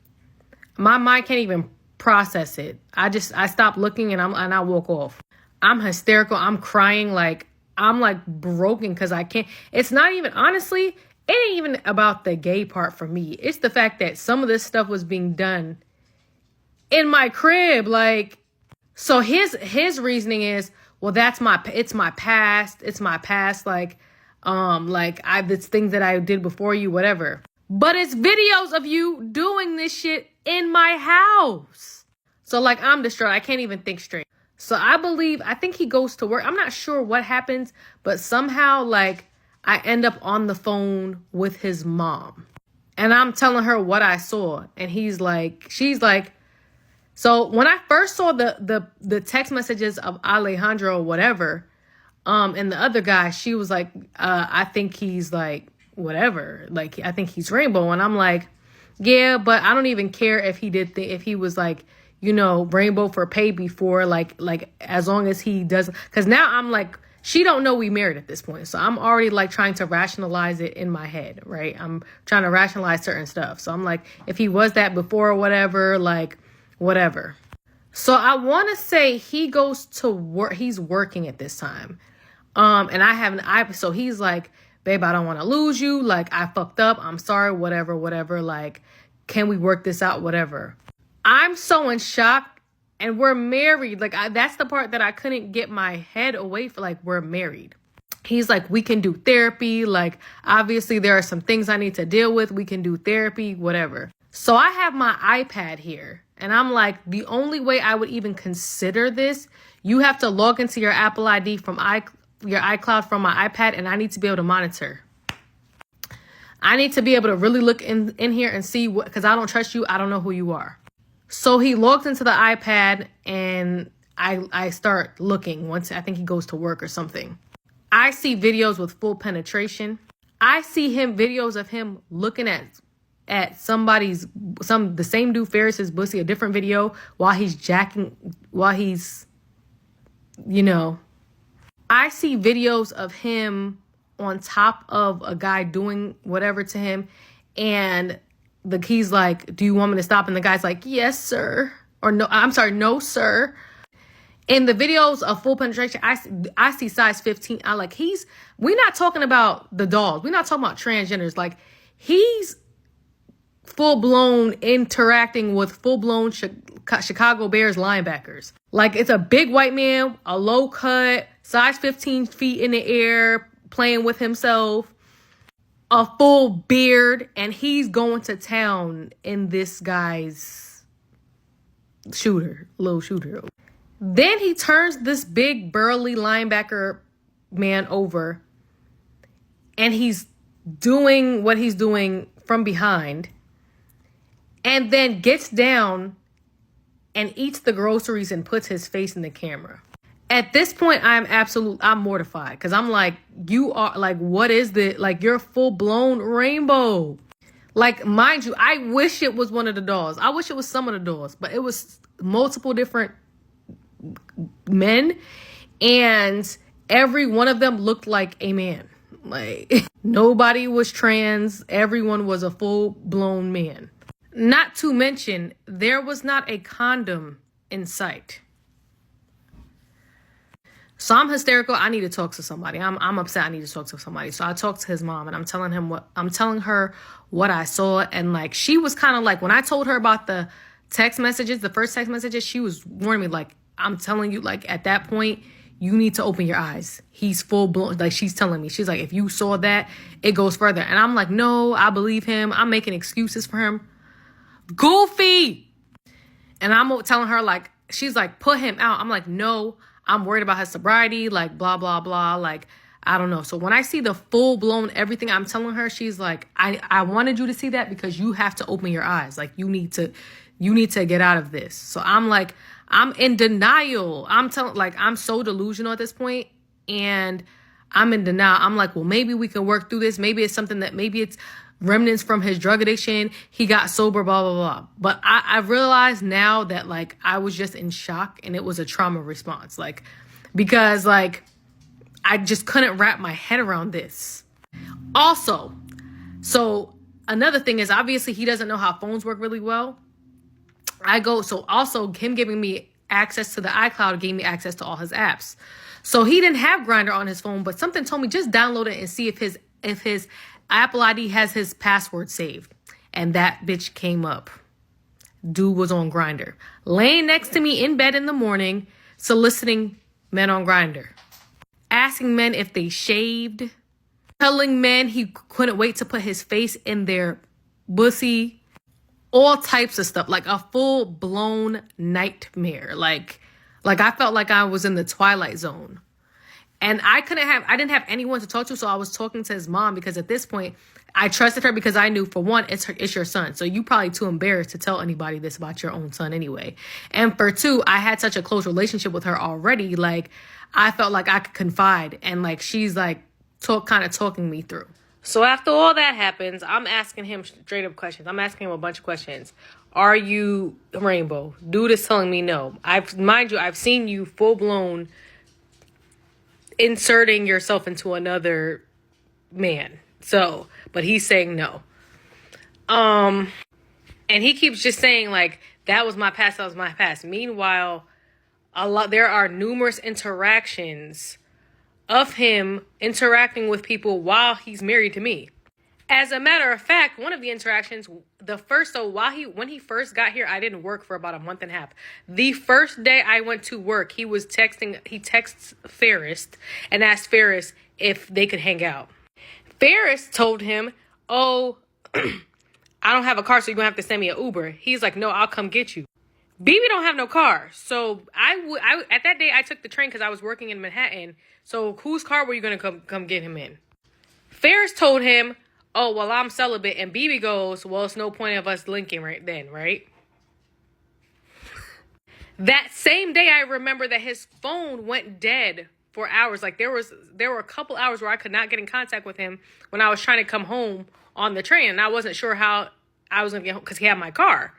my mind can't even process it. I stop looking and I walk off. I'm hysterical. I'm crying. Like, I'm like broken because I can't. It's not even, honestly, it ain't even about the gay part for me. It's the fact that some of this stuff was being done in my crib. Like, so his reasoning is, well, it's my past. It's my past. Like it's things that I did before you, whatever. But it's videos of you doing this shit in my house. So like, I'm distraught. I can't even think straight. So I think he goes to work. I'm not sure what happens, but somehow like I end up on the phone with his mom and I'm telling her what I saw. And she's like, so when I first saw the text messages of Alejandro or whatever, and the other guy, she was like, I think he's like, whatever. Like, I think he's rainbow. And I'm like, yeah, but I don't even care if he if he was like, you know, rainbow for pay before, like as long as he doesn't, because now I'm like, she don't know we married at this point. So I'm already like trying to rationalize it in my head, right? I'm trying to rationalize certain stuff. So I'm like, if he was that before or whatever, like whatever. So I want to say he goes to work. He's working at this time. And so he's like, babe, I don't want to lose you. Like, I fucked up. I'm sorry, whatever. Like, can we work this out? Whatever. I'm so in shock, and we're married. Like, that's the part that I couldn't get my head away from. Like, we're married. He's like, we can do therapy. Like, obviously there are some things I need to deal with. We can do therapy, whatever. So I have my iPad here, and I'm like, the only way I would even consider this, you have to log into your Apple ID from your iCloud from my iPad, and I need to be able to monitor. I need to be able to really look in here and see what, because I don't trust you. I don't know who you are. So he logs into the iPad, and I start looking. Once I think he goes to work or something. I see videos with full penetration. I see videos of him looking at the same dude, Ferris's Bussy, a different video while he's, you know, I see videos of him on top of a guy doing whatever to him. And he's like, do you want me to stop? And the guy's like, yes, sir. Or no, I'm sorry, no, sir. In the videos of full penetration, I see size 15. We're not talking about the dogs. We're not talking about transgenders. Like, he's full-blown interacting with full-blown Chicago Bears linebackers. Like, it's a big white man, a low cut, size 15 feet in the air, playing with himself, a full beard, and he's going to town in this guy's little shooter. Then he turns this big burly linebacker man over, and he's doing what he's doing from behind, and then gets down and eats the groceries and puts his face in the camera. At this point, I'm mortified, because I'm like, you are like, what is this? Like, you're full blown rainbow. Like, mind you, I wish it was one of the dolls. I wish it was some of the dolls, but it was multiple different men, and every one of them looked like a man. Like, nobody was trans. Everyone was a full blown man. Not to mention, there was not a condom in sight. So I'm hysterical. I need to talk to somebody. I'm upset. I need to talk to somebody. So I talked to his mom, and I'm telling her what I saw. And like, she was kind of like, when I told her about the text messages, the first text messages, she was warning me, like, I'm telling you, like, at that point, you need to open your eyes. He's full blown. Like, she's telling me, she's like, if you saw that, it goes further. And I'm like, no, I believe him. I'm making excuses for him. Goofy. And I'm telling her, like, she's like, put him out. I'm like, no, I'm worried about his sobriety, like, blah, blah, blah. Like, I don't know. So when I see the full blown everything I'm telling her, she's like, I wanted you to see that because you have to open your eyes. Like, you need to get out of this. So I'm like, I'm in denial. I'm so delusional at this point, and I'm in denial. I'm like, well, maybe we can work through this. Maybe it's remnants from his drug addiction. He got sober, blah, blah, blah. But I realized now that, like, I was just in shock, and it was a trauma response. Like, because, like, I just couldn't wrap my head around this. Also, so another thing is, obviously he doesn't know how phones work really well. Also him giving me access to the iCloud gave me access to all his apps. So he didn't have Grindr on his phone, but something told me just download it and see if his Apple ID has his password saved. And that bitch came up. Dude was on Grindr, laying next to me in bed in the morning, soliciting men on Grindr, asking men if they shaved, telling men he couldn't wait to put his face in their Bussy, all types of stuff, like a full-blown nightmare. Like I felt like I was in the Twilight Zone. And I didn't have anyone to talk to, so I was talking to his mom, because at this point, I trusted her because I knew, for one, it's your son. So you probably too embarrassed to tell anybody this about your own son anyway. And for two, I had such a close relationship with her already. Like, I felt like I could confide, and like she's like kind of talking me through. So after all that happens, I'm asking him straight up questions. I'm asking him a bunch of questions. Are you Rainbow? Dude is telling me no. I've seen you full blown inserting yourself into another man. So, but he's saying no. And he keeps just saying, like, that was my past, that was my past. Meanwhile, there are numerous interactions of him interacting with people while he's married to me. As a matter of fact, one of the interactions, when he first got here, I didn't work for about a month and a half. The first day I went to work, he texts Ferris and asked Ferris if they could hang out. Ferris told him, oh, I don't have a car, so you're going to have to send me an Uber. He's like, no, I'll come get you. BB don't have no car. So at that day, I took the train because I was working in Manhattan. So whose car were you going to come get him in? Ferris told him, oh, well, I'm celibate. And BB goes, well, it's no point of us linking right then, right? That same day, I remember that his phone went dead for hours. Like, there were a couple hours where I could not get in contact with him when I was trying to come home on the train. And I wasn't sure how I was going to get home because he had my car.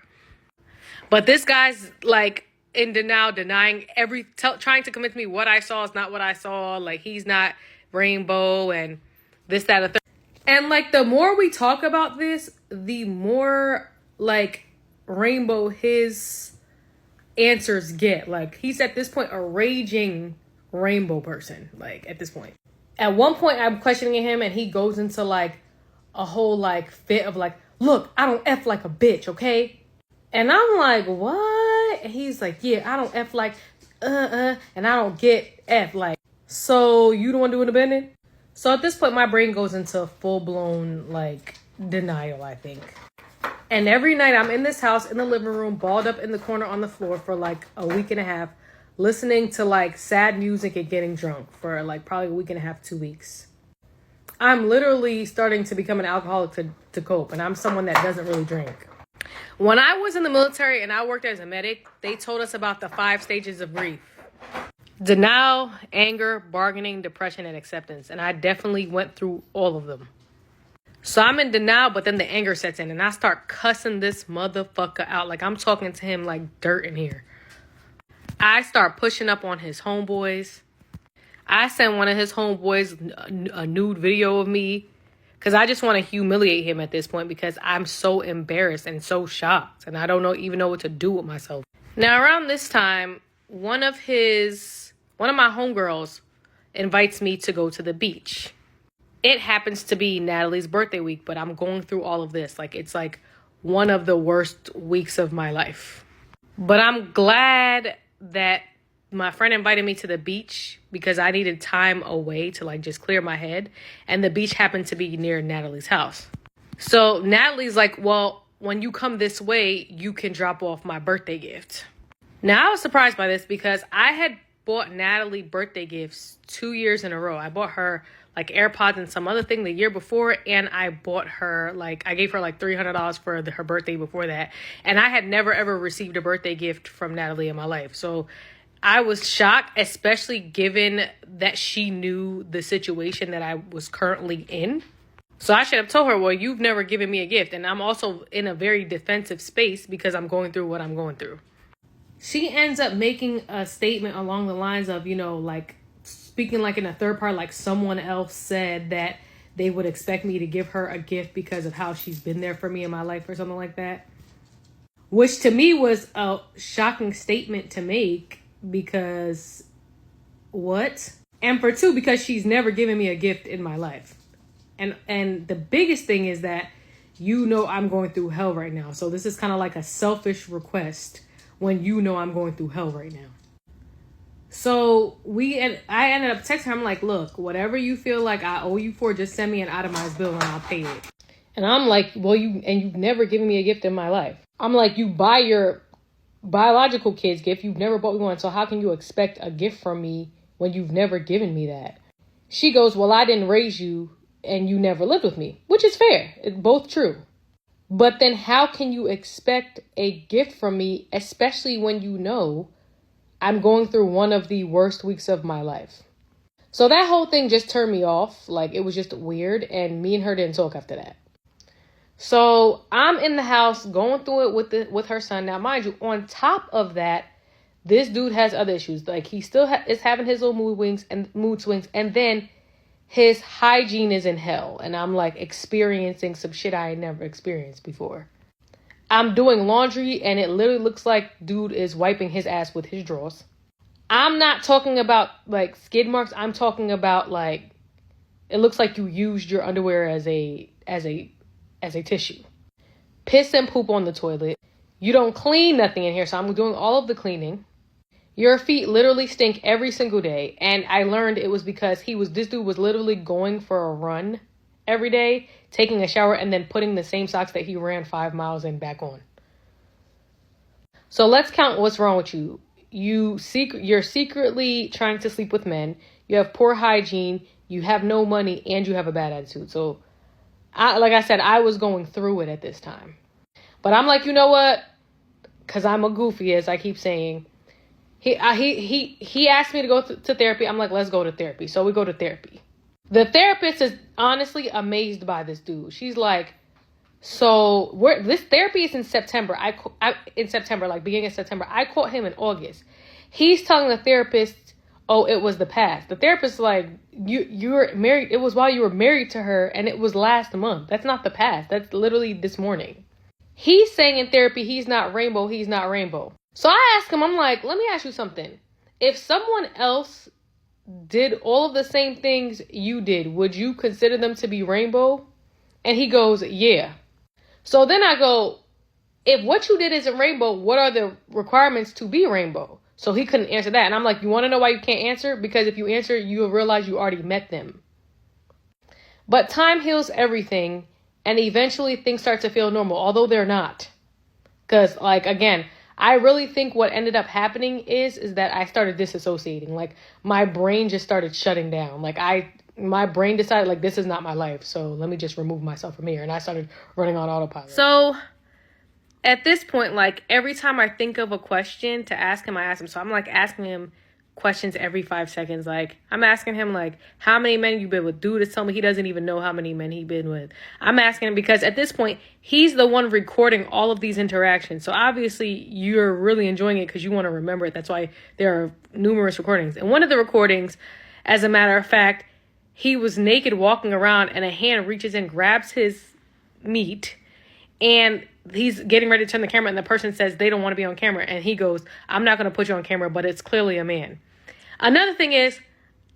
But this guy's like in denial, trying to convince me what I saw is not what I saw. Like, he's not Rainbow and this, that, and third. And like, the more we talk about this, the more like Rainbow his answers get. Like, he's at this point a raging Rainbow person. Like, at this point, at one point I'm questioning him, and he goes into like a whole like fit of like, look, I don't F like a bitch, okay? And I'm like, what? And he's like, yeah, I don't F like, and I don't get F like, so you the one doing the bending? So at this point, my brain goes into full-blown, like, denial, I think. And every night I'm in this house, in the living room, balled up in the corner on the floor for, like, a week and a half, listening to, like, sad music and getting drunk for, like, probably a week and a half, 2 weeks. I'm literally starting to become an alcoholic to cope, and I'm someone that doesn't really drink. When I was in the military and I worked as a medic, they told us about the 5 stages of grief. Denial, anger, bargaining, depression, and acceptance. And I definitely went through all of them. So I'm in denial, but then the anger sets in and I start cussing this motherfucker out. Like, I'm talking to him like dirt in here. I start pushing up on his homeboys. I sent one of his homeboys a nude video of me because I just want to humiliate him at this point because I'm so embarrassed and so shocked. And I don't even know what to do with myself. Now, around this time, one of my homegirls invites me to go to the beach. It happens to be Natalie's birthday week, but I'm going through all of this. Like, it's like one of the worst weeks of my life. But I'm glad that my friend invited me to the beach because I needed time away to like just clear my head. And the beach happened to be near Natalie's house. So Natalie's like, well, when you come this way, you can drop off my birthday gift. Now, I was surprised by this because I had bought Natalie birthday gifts 2 years in a row. I bought her like AirPods and some other thing the year before, and I bought her I gave her like $300 for her birthday before that. And I had never ever received a birthday gift from Natalie in my life. So I was shocked, especially given that she knew the situation that I was currently in. So I should have told her, well, you've never given me a gift. And I'm also in a very defensive space because I'm going through what I'm going through. She ends up making a statement along the lines of, like speaking like in a third part, like someone else said that they would expect me to give her a gift because of how she's been there for me in my life or something like that. Which to me was a shocking statement to make because what? And for two, because she's never given me a gift in my life. And the biggest thing is that I'm going through hell right now. So this is kind of like a selfish request when I'm going through hell right now. So I ended up texting her. I'm like, look, whatever you feel like I owe you for, just send me an itemized bill and I'll pay it. And I'm like, well, you've never given me a gift in my life. I'm like, you buy your biological kids gift. You've never bought me one. So how can you expect a gift from me when you've never given me that? She goes, well, I didn't raise you and you never lived with me, which is fair. It's both true. But then how can you expect a gift from me, especially when I'm going through one of the worst weeks of my life? So that whole thing just turned me off. Like, it was just weird. And me and her didn't talk after that. So I'm in the house going through it with her son. Now, mind you, on top of that, this dude has other issues. Like, he still is having his little mood swings. And then his hygiene is in hell. And I'm like experiencing some shit I had never experienced before. I'm doing laundry and it literally looks like dude is wiping his ass with his drawers. I'm not talking about like skid marks. I'm talking about like, it looks like you used your underwear as a tissue. Piss and poop on the toilet. You don't clean nothing in here. So I'm doing all of the cleaning. Your feet literally stink every single day. And I learned it was because this dude was literally going for a run every day, taking a shower, and then putting the same socks that he ran 5 miles in back on. So let's count what's wrong with you. You're secretly trying to sleep with men. You have poor hygiene. You have no money, and you have a bad attitude. So, like I said, I was going through it at this time. But I'm like, you know what? Because I'm a goofy, as I keep saying. He asked me to go to therapy. I'm like, let's go to therapy. So we go to therapy. The therapist is honestly amazed by this dude. She's like, so this therapy is in September. Beginning of September. I caught him in August. He's telling the therapist, oh, it was the past. The therapist is like, you were married. It was while you were married to her, and it was last month. That's not the past. That's literally this morning. He's saying in therapy, he's not rainbow. He's not rainbow. So I asked him, I'm like, let me ask you something. If someone else did all of the same things you did, would you consider them to be rainbow? And he goes, yeah. So then I go, if what you did isn't rainbow, what are the requirements to be rainbow? So he couldn't answer that. And I'm like, you want to know why you can't answer? Because if you answer, you'll realize you already met them. But time heals everything. And eventually things start to feel normal, although they're not. Because, like, again, I really think what ended up happening is that I started disassociating. Like, my brain just started shutting down. Like, my brain decided, like, this is not my life. So let me just remove myself from here. And I started running on autopilot. So at this point, like, every time I think of a question to ask him, I ask him. So I'm, like, asking him questions every 5 seconds. Like, I'm asking him, like, how many men you been with? Dude is telling me he doesn't even know how many men he been with. I'm asking him because at this point, he's the one recording all of these interactions. So obviously you're really enjoying it because you want to remember it. That's why there are numerous recordings. And one of the recordings, as a matter of fact, he was naked walking around and a hand reaches in, grabs his meat, and he's getting ready to turn the camera, and the person says they don't want to be on camera. And he goes, I'm not going to put you on camera, but it's clearly a man. Another thing is,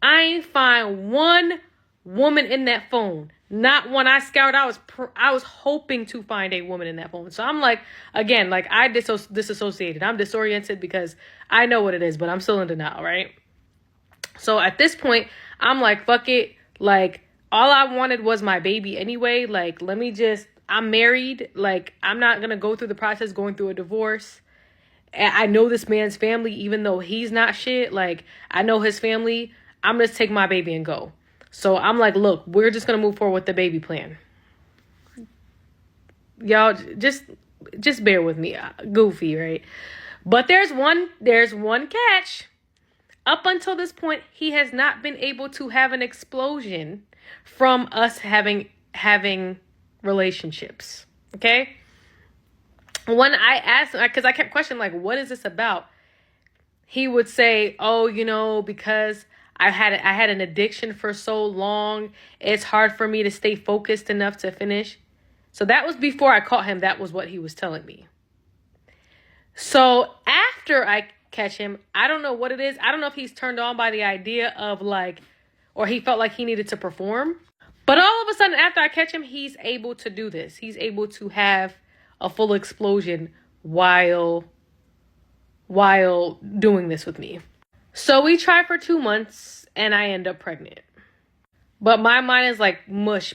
I ain't find one woman in that phone. Not one. I scoured. I was hoping to find a woman in that phone. So I'm like, again, like I disassociated. I'm disoriented because I know what it is, but I'm still in denial, right? So at this point, I'm like, fuck it. Like, all I wanted was my baby anyway. Like, I'm married. Like, I'm not going to go through the process going through a divorce. I know this man's family, even though he's not shit. Like, I know his family. I'm going to take my baby and go. So I'm like, look, we're just going to move forward with the baby plan. Y'all just bear with me. Goofy, right? But there's one catch. Up until this point, he has not been able to have an explosion from us having relationships. Okay? When I asked him, because I kept questioning, like, what is this about? He would say, oh, because I had an addiction for so long, it's hard for me to stay focused enough to finish. So that was before I caught him. That was what he was telling me. So after I catch him, I don't know what it is. I don't know if he's turned on by the idea of like, or he felt like he needed to perform. But all of a sudden, after I catch him, he's able to do this. He's able to have a full explosion while doing this with me. So we try for 2 months and I end up pregnant. But my mind is like mush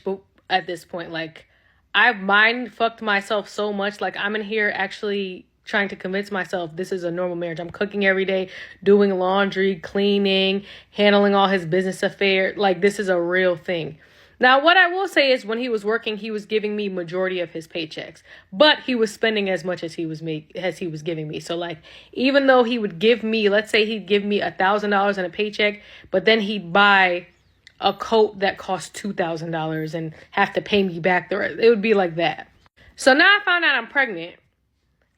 at this point. Like, I've mind fucked myself so much. Like, I'm in here actually trying to convince myself this is a normal marriage. I'm cooking every day, doing laundry, cleaning, handling all his business affairs. Like, this is a real thing. Now, what I will say is when he was working, he was giving me majority of his paychecks, but he was spending as much as he was giving me. So like, even though he would give me, let's say he'd give me $1,000 in a paycheck, but then he'd buy a coat that cost $2,000 and have to pay me back the rest. It would be like that. So now I found out I'm pregnant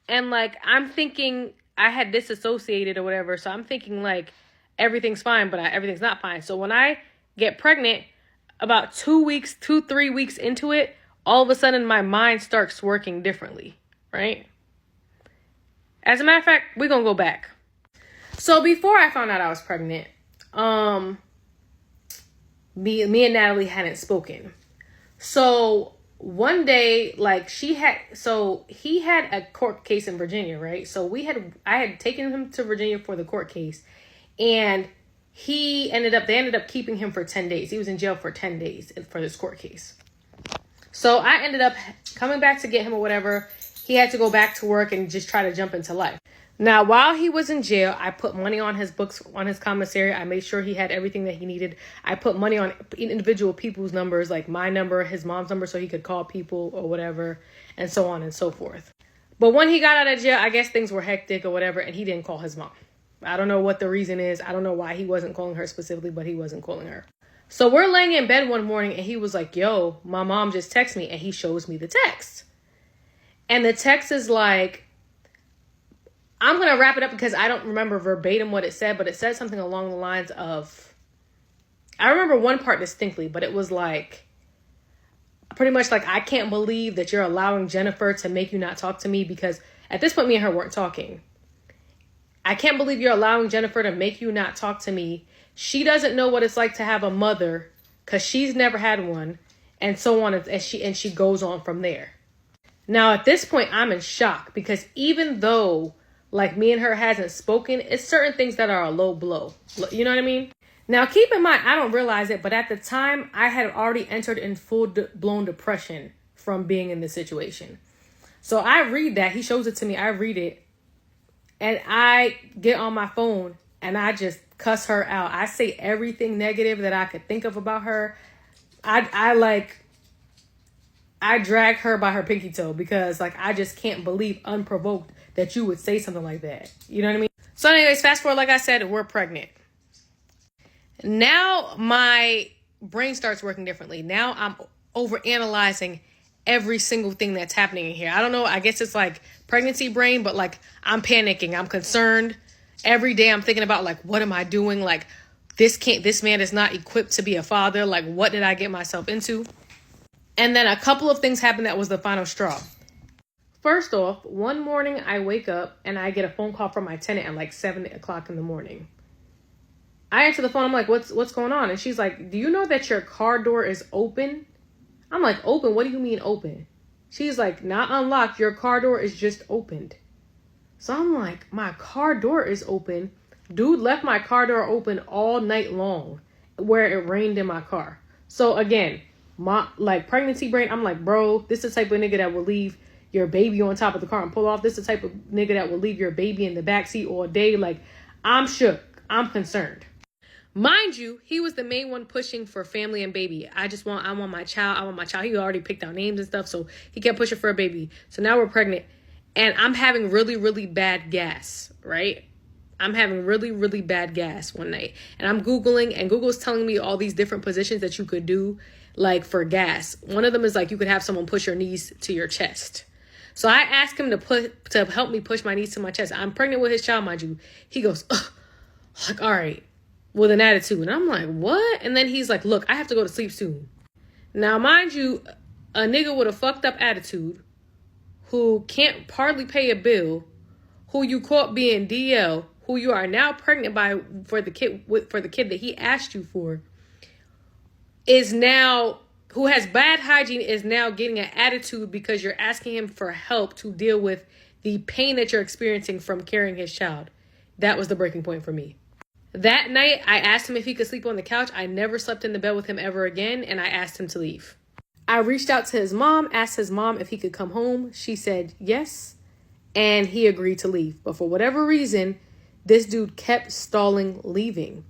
and like, I'm thinking I had disassociated or whatever. So I'm thinking like everything's fine, but everything's not fine. So when I get pregnant, about 3 weeks into it, all of a sudden my mind starts working differently, right? As a matter of fact, we're going to go back. So before I found out I was pregnant, me and Natalie hadn't spoken. So one day, like he had a court case in Virginia, right? So I had taken him to Virginia for the court case, and they ended up keeping him for 10 days. He was in jail for 10 days for this court case. So I ended up coming back to get him or whatever. He had to go back to work and just try to jump into life. Now, while he was in jail, I put money on his books, on his commissary. I made sure he had everything that he needed. I put money on individual people's numbers, like my number, his mom's number, so he could call people or whatever, and so on and so forth. But when he got out of jail, I guess things were hectic or whatever, and he didn't call his mom. I don't know what the reason is. I don't know why he wasn't calling her specifically, but he wasn't calling her. So we're laying in bed one morning and he was like, yo, my mom just texted me, and he shows me the text. And the text is like, I'm going to wrap it up because I don't remember verbatim what it said, but it said something along the lines of, I remember one part distinctly, but it was like, pretty much like, I can't believe that you're allowing Jennifer to make you not talk to me, because at this point, me and her weren't talking. I can't believe you're allowing Jennifer to make you not talk to me. She doesn't know what it's like to have a mother because she's never had one, and so on. And she goes on from there. Now, at this point, I'm in shock because even though like me and her hasn't spoken, it's certain things that are a low blow. You know what I mean? Now, keep in mind, I don't realize it, but at the time I had already entered in full-blown depression from being in this situation. So I read that. He shows it to me. I read it. And I get on my phone and I just cuss her out. I say everything negative that I could think of about her. I drag her by her pinky toe because like, I just can't believe unprovoked that you would say something like that. You know what I mean? So anyways, fast forward, like I said, we're pregnant. Now my brain starts working differently. Now I'm overanalyzing every single thing that's happening in here. I don't know. I guess it's like pregnancy brain, but like I'm panicking. I'm concerned. Every day I'm thinking about like, what am I doing? Like this man is not equipped to be a father. Like, what did I get myself into? And then a couple of things happened that was the final straw. First off, one morning I wake up and I get a phone call from my tenant at like 7 o'clock in the morning. I answer the phone. I'm like, what's going on? And she's like, do you know that your car door is open? I'm like, open? What do you mean open? She's like, not unlocked. Your car door is just opened. So I'm like, my car door is open. Dude left my car door open all night long where it rained in my car. So again, my like pregnancy brain. I'm like, bro, this is the type of nigga that will leave your baby on top of the car and pull off. This is the type of nigga that will leave your baby in the backseat all day. Like, I'm shook. I'm concerned. Mind you, he was the main one pushing for family and baby. I want my child. I want my child. He already picked out names and stuff. So he kept pushing for a baby. So now we're pregnant. And I'm having really, really bad gas, right? I'm having really, really bad gas one night. And I'm Googling, and Google's telling me all these different positions that you could do, like, for gas. One of them is, like, you could have someone push your knees to your chest. So I asked him to help me push my knees to my chest. I'm pregnant with his child, mind you. He goes, ugh, like, all right, with an attitude. And I'm like, what? And then he's like, look, I have to go to sleep soon. Now, mind you, a nigga with a fucked up attitude who can't hardly pay a bill, who you caught being DL, who you are now pregnant by for the kid that he asked you for, is now, who has bad hygiene, is now getting an attitude because you're asking him for help to deal with the pain that you're experiencing from carrying his child. That was the breaking point for me. That night, I asked him if he could sleep on the couch. I never slept in the bed with him ever again, and I asked him to leave. I reached out to his mom, asked his mom if he could come home. She said yes, and he agreed to leave. But for whatever reason, this dude kept stalling leaving.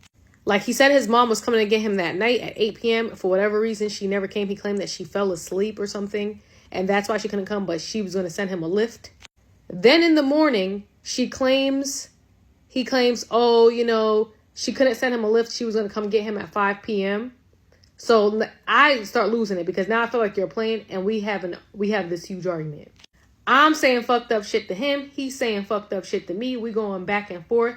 Like, he said his mom was coming to get him that night at 8 p.m. For whatever reason, she never came. He claimed that she fell asleep or something, and that's why she couldn't come, but she was going to send him a lift. Then in the morning, he claims, oh, you know, she couldn't send him a lift. She was going to come get him at 5 p.m. So I start losing it because now I feel like you're playing, and we have this huge argument. I'm saying fucked up shit to him. He's saying fucked up shit to me. We going back and forth.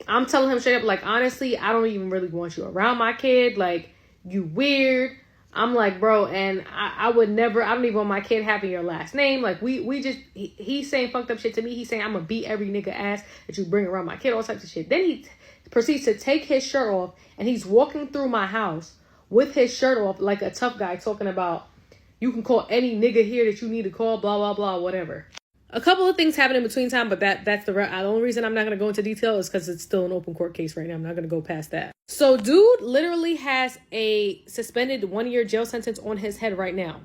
I'm telling him straight up, like, honestly, I don't even really want you around my kid. Like, you weird. I'm like, bro, and I would never, I don't even want my kid having your last name. Like, he's saying fucked up shit to me. He's saying I'm going to beat every nigga ass that you bring around my kid, all types of shit. Then he proceeds to take his shirt off, and he's walking through my house with his shirt off like a tough guy, talking about, you can call any nigga here that you need to call, blah, blah, blah, whatever. A couple of things happened in between time, but that's the only reason I'm not going to go into detail is because it's still an open court case right now. I'm not going to go past that. So dude literally has a suspended 1-year jail sentence on his head right now.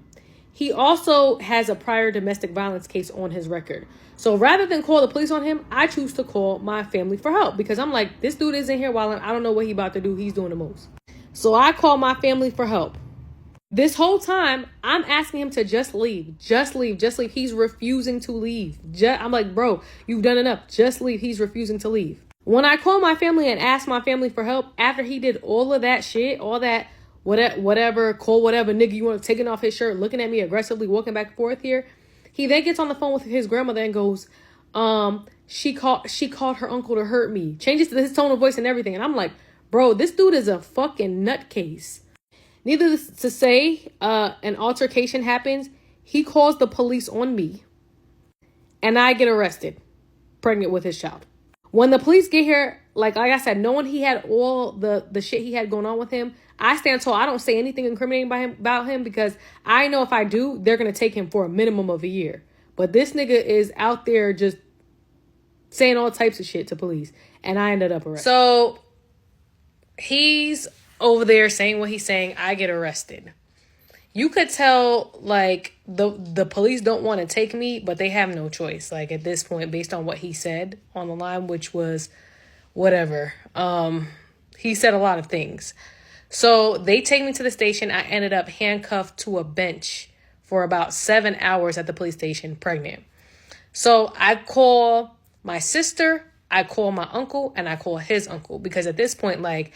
He also has a prior domestic violence case on his record. So rather than call the police on him, I choose to call my family for help because I'm like, this dude isn't here while I don't know what he about to do. He's doing the most. So I call my family for help. This whole time, I'm asking him to just leave. Just leave. Just leave. He's refusing to leave. I'm like, bro, you've done enough. Just leave. He's refusing to leave. When I call my family and ask my family for help, after he did all of that shit, all that, whatever, call whatever nigga you want, taking off his shirt, looking at me aggressively, walking back and forth here, he then gets on the phone with his grandmother and goes, she called her uncle to hurt me. Changes his tone of voice and everything. And I'm like, bro, this dude is a fucking nutcase. Needless to say, an altercation happens. He calls the police on me, and I get arrested, pregnant with his child. When the police get here, like I said, knowing he had all the shit he had going on with him, I stand tall. I don't say anything incriminating about him because I know if I do, they're going to take him for a minimum of a year. But this nigga is out there just saying all types of shit to police, and I ended up arrested. So he's over there saying what he's saying. I get arrested. You could tell, like, the police don't want to take me, but they have no choice. Like, at this point, based on what he said on the line, which was whatever. He said a lot of things. So they take me to the station. I ended up handcuffed to a bench for about 7 hours at the police station, pregnant. So I call my sister, I call my uncle, and I call his uncle. Because at this point, like,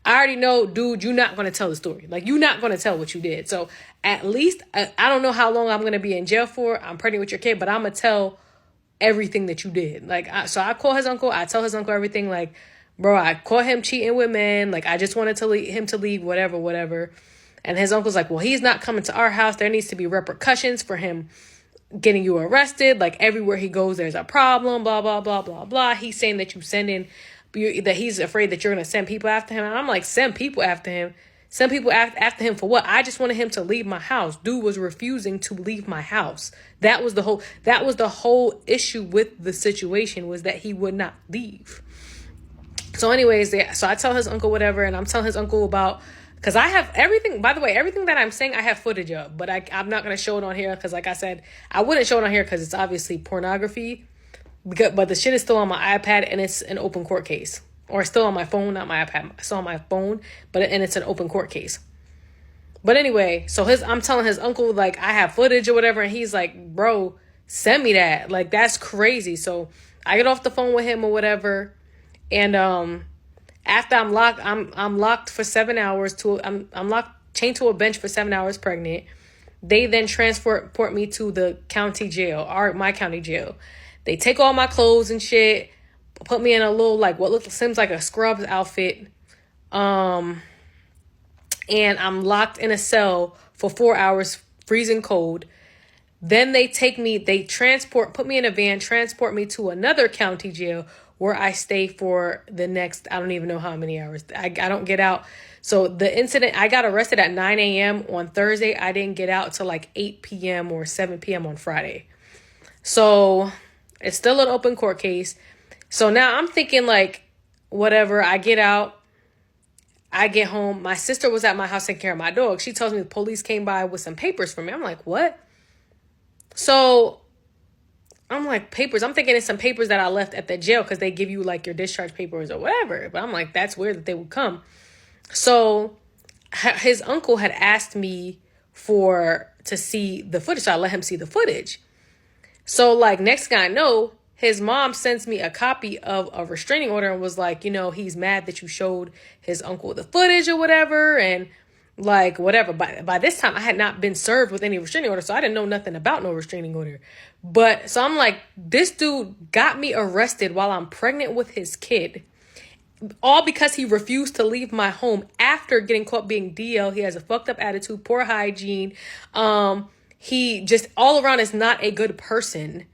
I already know, dude, you're not going to tell the story. Like, you're not going to tell what you did. So at least, I don't know how long I'm going to be in jail for. I'm pregnant with your kid, but I'm going to tell everything that you did. Like, so I call his uncle. I tell his uncle everything. Like, bro, I caught him cheating with men. Like, I just wanted him to leave, whatever. And his uncle's like, well, he's not coming to our house. There needs to be repercussions for him getting you arrested. Like, everywhere he goes, there's a problem, blah, blah, blah, blah, blah. He's saying that that he's afraid that you're going to send people after him. And I'm like, send people after him? Send people after him for what? I just wanted him to leave my house. Dude was refusing to leave my house. That was the whole issue with the situation, was that he would not leave. So anyways, so I tell his uncle whatever, and I'm telling his uncle about Because I have everything, by the way, everything that I'm saying I have footage of, but I'm not going to show it on here because, like I said, I wouldn't show it on here because it's obviously pornography. But the shit is still on my iPad and it's an open court case. Or it's still on my phone, not my iPad. It's still on my phone, and it's an open court case. But anyway, so I'm telling his uncle, like, I have footage or whatever, and he's like, bro, send me that. Like, that's crazy. So I get off the phone with him or whatever, and after I'm locked for 7 hours I'm locked, chained to a bench for 7 hours pregnant. They then transport me to the county jail, or my county jail. They take all my clothes and shit, put me in a little, like, seems like a scrubs outfit. And I'm locked in a cell for 4 hours, freezing cold. Then they put me in a van, transport me to another county jail where I stay for the next, I don't even know how many hours. I don't get out. So the incident, I got arrested at 9 a.m. on Thursday. I didn't get out till like 8 p.m. or 7 p.m. on Friday. So it's still an open court case. So now I'm thinking, like, whatever, I get out, I get home. My sister was at my house taking care of my dog. She tells me the police came by with some papers for me. I'm like, what? So I'm like, papers. I'm thinking it's some papers that I left at the jail because they give you, like, your discharge papers or whatever. But I'm like, that's weird that they would come. So his uncle had asked me to see the footage. So I let him see the footage. So, like, next guy I know, his mom sends me a copy of a restraining order and was like, he's mad that you showed his uncle the footage or whatever. And, like, whatever. By this time, I had not been served with any restraining order, so I didn't know nothing about no restraining order. But, so I'm like, this dude got me arrested while I'm pregnant with his kid. All because he refused to leave my home after getting caught being DL. He has a fucked up attitude, poor hygiene. He just all around is not a good person.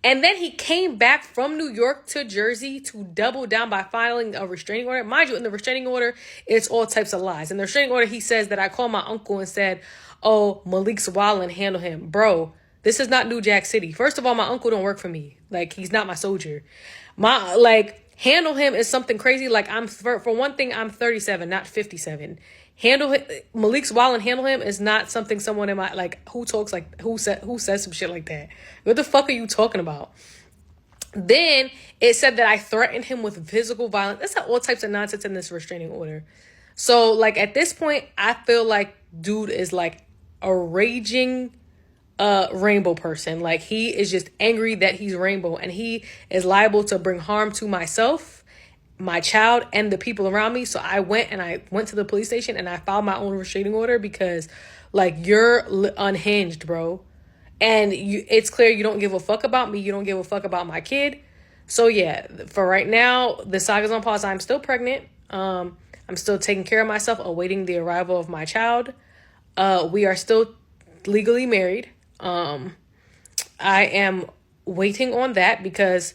And then he came back from New York to Jersey to double down by filing a restraining order. Mind you, in the restraining order, it's all types of lies. In the restraining order, he says that I called my uncle and said, oh, Malik's wildin', handle him. Bro, this is not New Jack City. First of all, my uncle don't work for me. Like, he's not my soldier. Handle him is something crazy. Like, for one thing, I'm 37, not 57. Malik's wild and handle him is not something someone in my, like, who says some shit like that? What the fuck are you talking about? Then it said that I threatened him with physical violence. That's all types of nonsense in this restraining order. So, like, at this point, I feel like dude is like a raging rainbow person. Like, he is just angry that he's rainbow, and he is liable to bring harm to myself, my child, and the people around me. So I went to the police station and I filed my own restraining order because, like, you're unhinged, bro. And it's clear you don't give a fuck about me. You don't give a fuck about my kid. So yeah, for right now, the saga's on pause. I'm still pregnant. I'm still taking care of myself, awaiting the arrival of my child. We are still legally married. I am waiting on that because,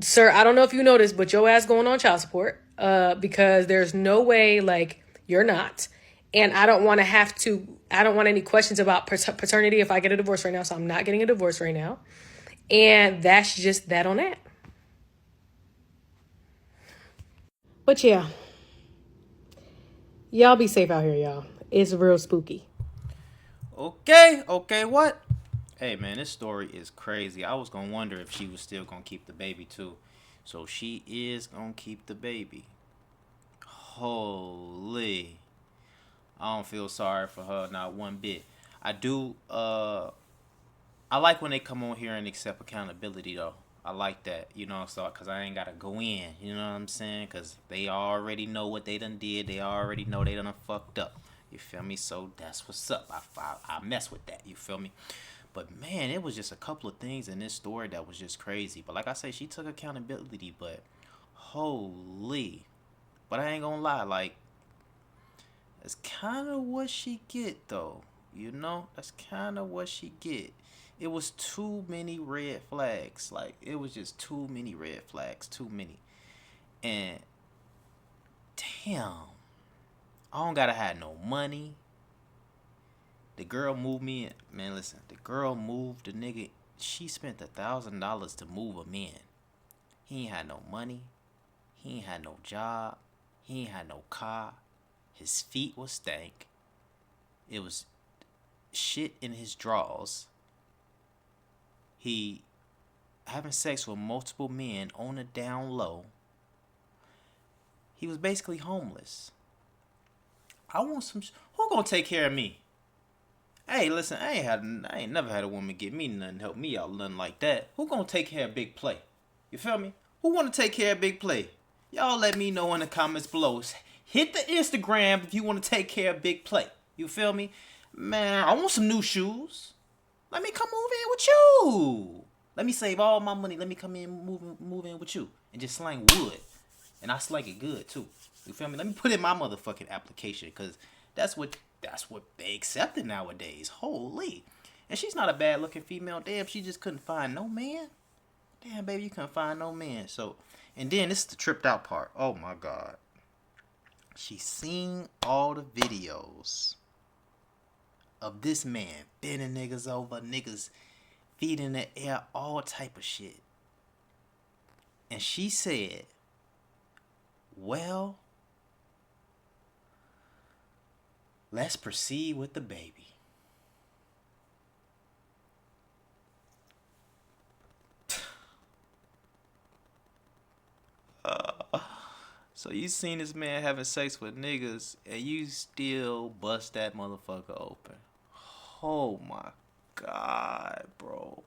sir, I don't know if you noticed, but your ass going on child support, because there's no way, like, you're not. And I don't want any questions about paternity if I get a divorce right now. So I'm not getting a divorce right now. And that's just that on that. But yeah, y'all be safe out here, y'all. It's real spooky. Okay, what? Hey, man, this story is crazy. I was going to wonder if she was still going to keep the baby, too. So she is going to keep the baby. Holy. I don't feel sorry for her, not one bit. I do, I like when they come on here and accept accountability, though. I like that, so, because I ain't got to go in, you know what I'm saying? Because they already know what they done did. They already know they done fucked up. You feel me? So that's what's up. I mess with that. You feel me? But, man, it was just a couple of things in this story that was just crazy. But like I say, she took accountability, but holy. But I ain't gonna lie, like, that's kind of what she get, though. That's kind of what she get. It was too many red flags. Like, it was just too many red flags. Too many. And, damn. I don't gotta have no money. The girl moved me. Man, listen. The girl moved the nigga. She spent $1,000 to move him in. He ain't had no money. He ain't had no job. He ain't had no car. His feet was stank. It was shit in his drawers. He having sex with multiple men on the down low. He was basically homeless. I want some. Who gonna take care of me? Hey, listen, I ain't never had a woman get me nothing, help me out, nothing like that. Who gonna take care of Big Play? You feel me? Who wanna take care of Big Play? Y'all let me know in the comments below. Hit the Instagram if you wanna take care of Big Play. You feel me? Man, I want some new shoes. Let me come move in with you. Let me save all my money. Let me come in, move in with you, and just slang wood, and I slang it good too. You feel me? Let me put in my motherfucking application, cause that's what they accepted nowadays. Holy, and she's not a bad looking female. Damn, she just couldn't find no man. Damn, baby, you couldn't find no man. So, and then this is the tripped out part. Oh my God, she seen all the videos of this man bending niggas over, niggas feet in the air, all type of shit. And she said, well, let's proceed with the baby. So you seen this man having sex with niggas and you still bust that motherfucker open. Oh my God, bro.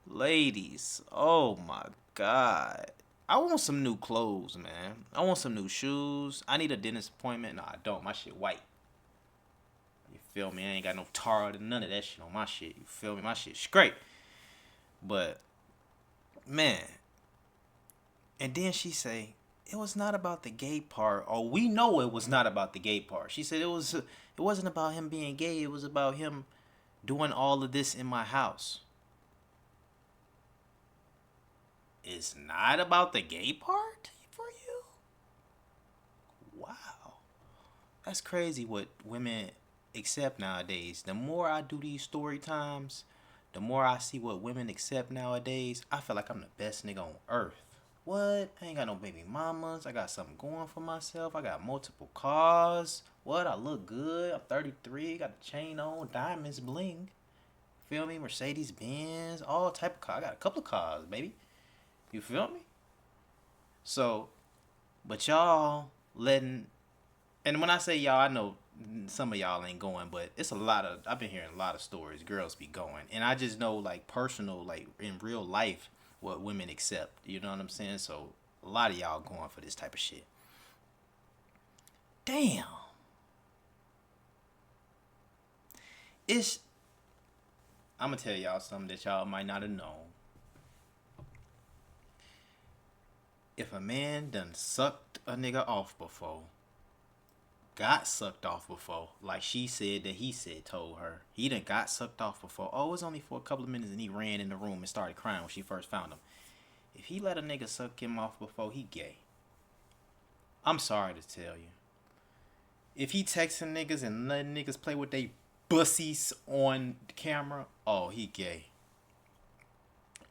Ladies, oh my God. I want some new clothes, man. I want some new shoes. I need a dentist appointment. No, I don't. My shit white. You feel me? I ain't got no tar or none of that shit on my shit. You feel me? My shit's straight. But, man. And then she say, it was not about the gay part. Or we know it was not about the gay part. She said it wasn't about him being gay. It was about him doing all of this in my house. It's not about the gay part for you? Wow. That's crazy what women accept nowadays. The more I do these story times, the more I see what women accept nowadays, I feel like I'm the best nigga on earth. What? I ain't got no baby mamas. I got something going for myself. I got multiple cars. What? I look good. I'm 33. Got the chain on. Diamonds bling. Feel me? Mercedes Benz. All type of cars. I got a couple of cars, baby. You feel me? So, but y'all letting, and when I say y'all, I know some of y'all ain't going, but it's a lot of, I've been hearing a lot of stories, girls be going. And I just know, like, personal, like, in real life, what women accept. You know what I'm saying? So, a lot of y'all going for this type of shit. Damn. I'm going to tell y'all something that y'all might not have known. If a man done sucked a nigga off before, got sucked off before, like she said that he told her, he done got sucked off before. Oh, it was only for a couple of minutes and he ran in the room and started crying when she first found him. If he let a nigga suck him off before, he gay. I'm sorry to tell you. If he texting niggas and letting niggas play with they bussies on camera, oh, he gay.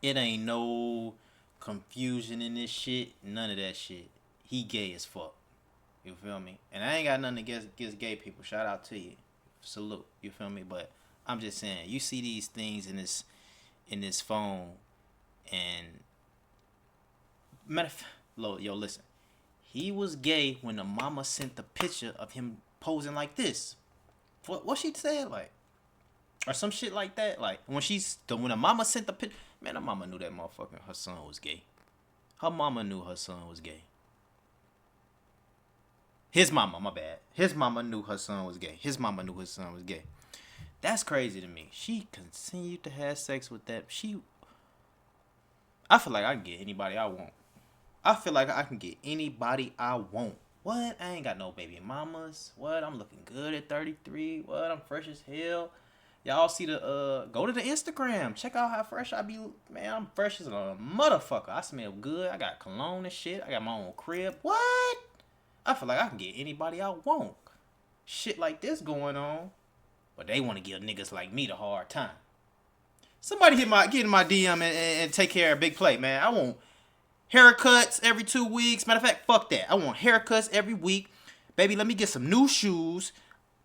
It ain't no confusion in this shit, none of that shit. He gay as fuck. You feel me? And I ain't got nothing against gay people. Shout out to you. Salute. You feel me? But I'm just saying, you see these things in this phone, and yo, listen. He was gay when the mama sent the picture of him posing like this. What she said, like, or some shit like that. Like when the mama sent the picture, man, the mama knew that motherfucker, her son was gay. Her mama knew her son was gay. His mama, my bad. His mama knew her son was gay. His mama knew his son was gay. That's crazy to me. She continued to have sex with that. I feel like I can get anybody I want. I feel like I can get anybody I want. What? I ain't got no baby mamas. What? I'm looking good at 33. What? I'm fresh as hell. Y'all see go to the Instagram. Check out how fresh I be. Man, I'm fresh as a motherfucker. I smell good. I got cologne and shit. I got my own crib. What? I feel like I can get anybody I want. Shit like this going on. But they want to give niggas like me the hard time. Somebody get in my DM and take care of Big Play, man. I want haircuts every 2 weeks. Matter of fact, fuck that. I want haircuts every week. Baby, let me get some new shoes.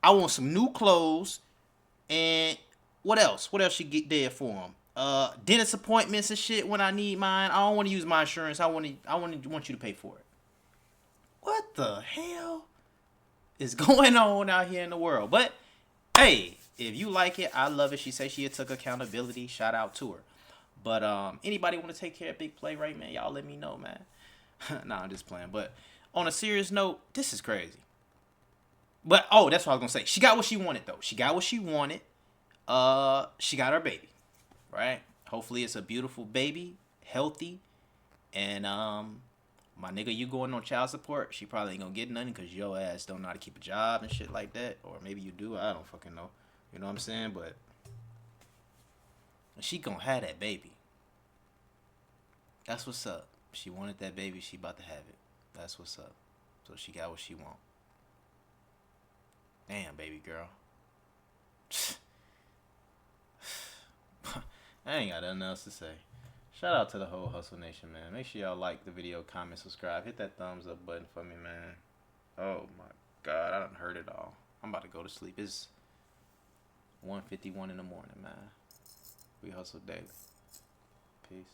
I want some new clothes. And what else? What else she get there for him? Dentist appointments and shit when I need mine. I don't want to use my insurance. I want you to pay for it. What the hell is going on out here in the world? But hey, if you like it, I love it. She said she took accountability. Shout out to her. But anybody want to take care of Big Play right, man? Y'all let me know, man. Nah, I'm just playing. But on a serious note, this is crazy. But oh, that's what I was gonna say. She got what she wanted though. She got what she wanted. She got her baby, right? Hopefully it's a beautiful baby, healthy, and my nigga, you going on child support? She probably ain't gonna get nothing because your ass don't know how to keep a job and shit like that, or maybe you do. I don't fucking know. You know what I'm saying? But she gonna have that baby. That's what's up. She wanted that baby. She about to have it. That's what's up. So she got what she want. Damn, baby girl. I ain't got nothing else to say. Shout out to the whole Hustle Nation, man. Make sure y'all like the video, comment, subscribe. Hit that thumbs up button for me, man. Oh, my God. I done heard it all. I'm about to go to sleep. It's 1:51 in the morning, man. We hustle daily. Peace.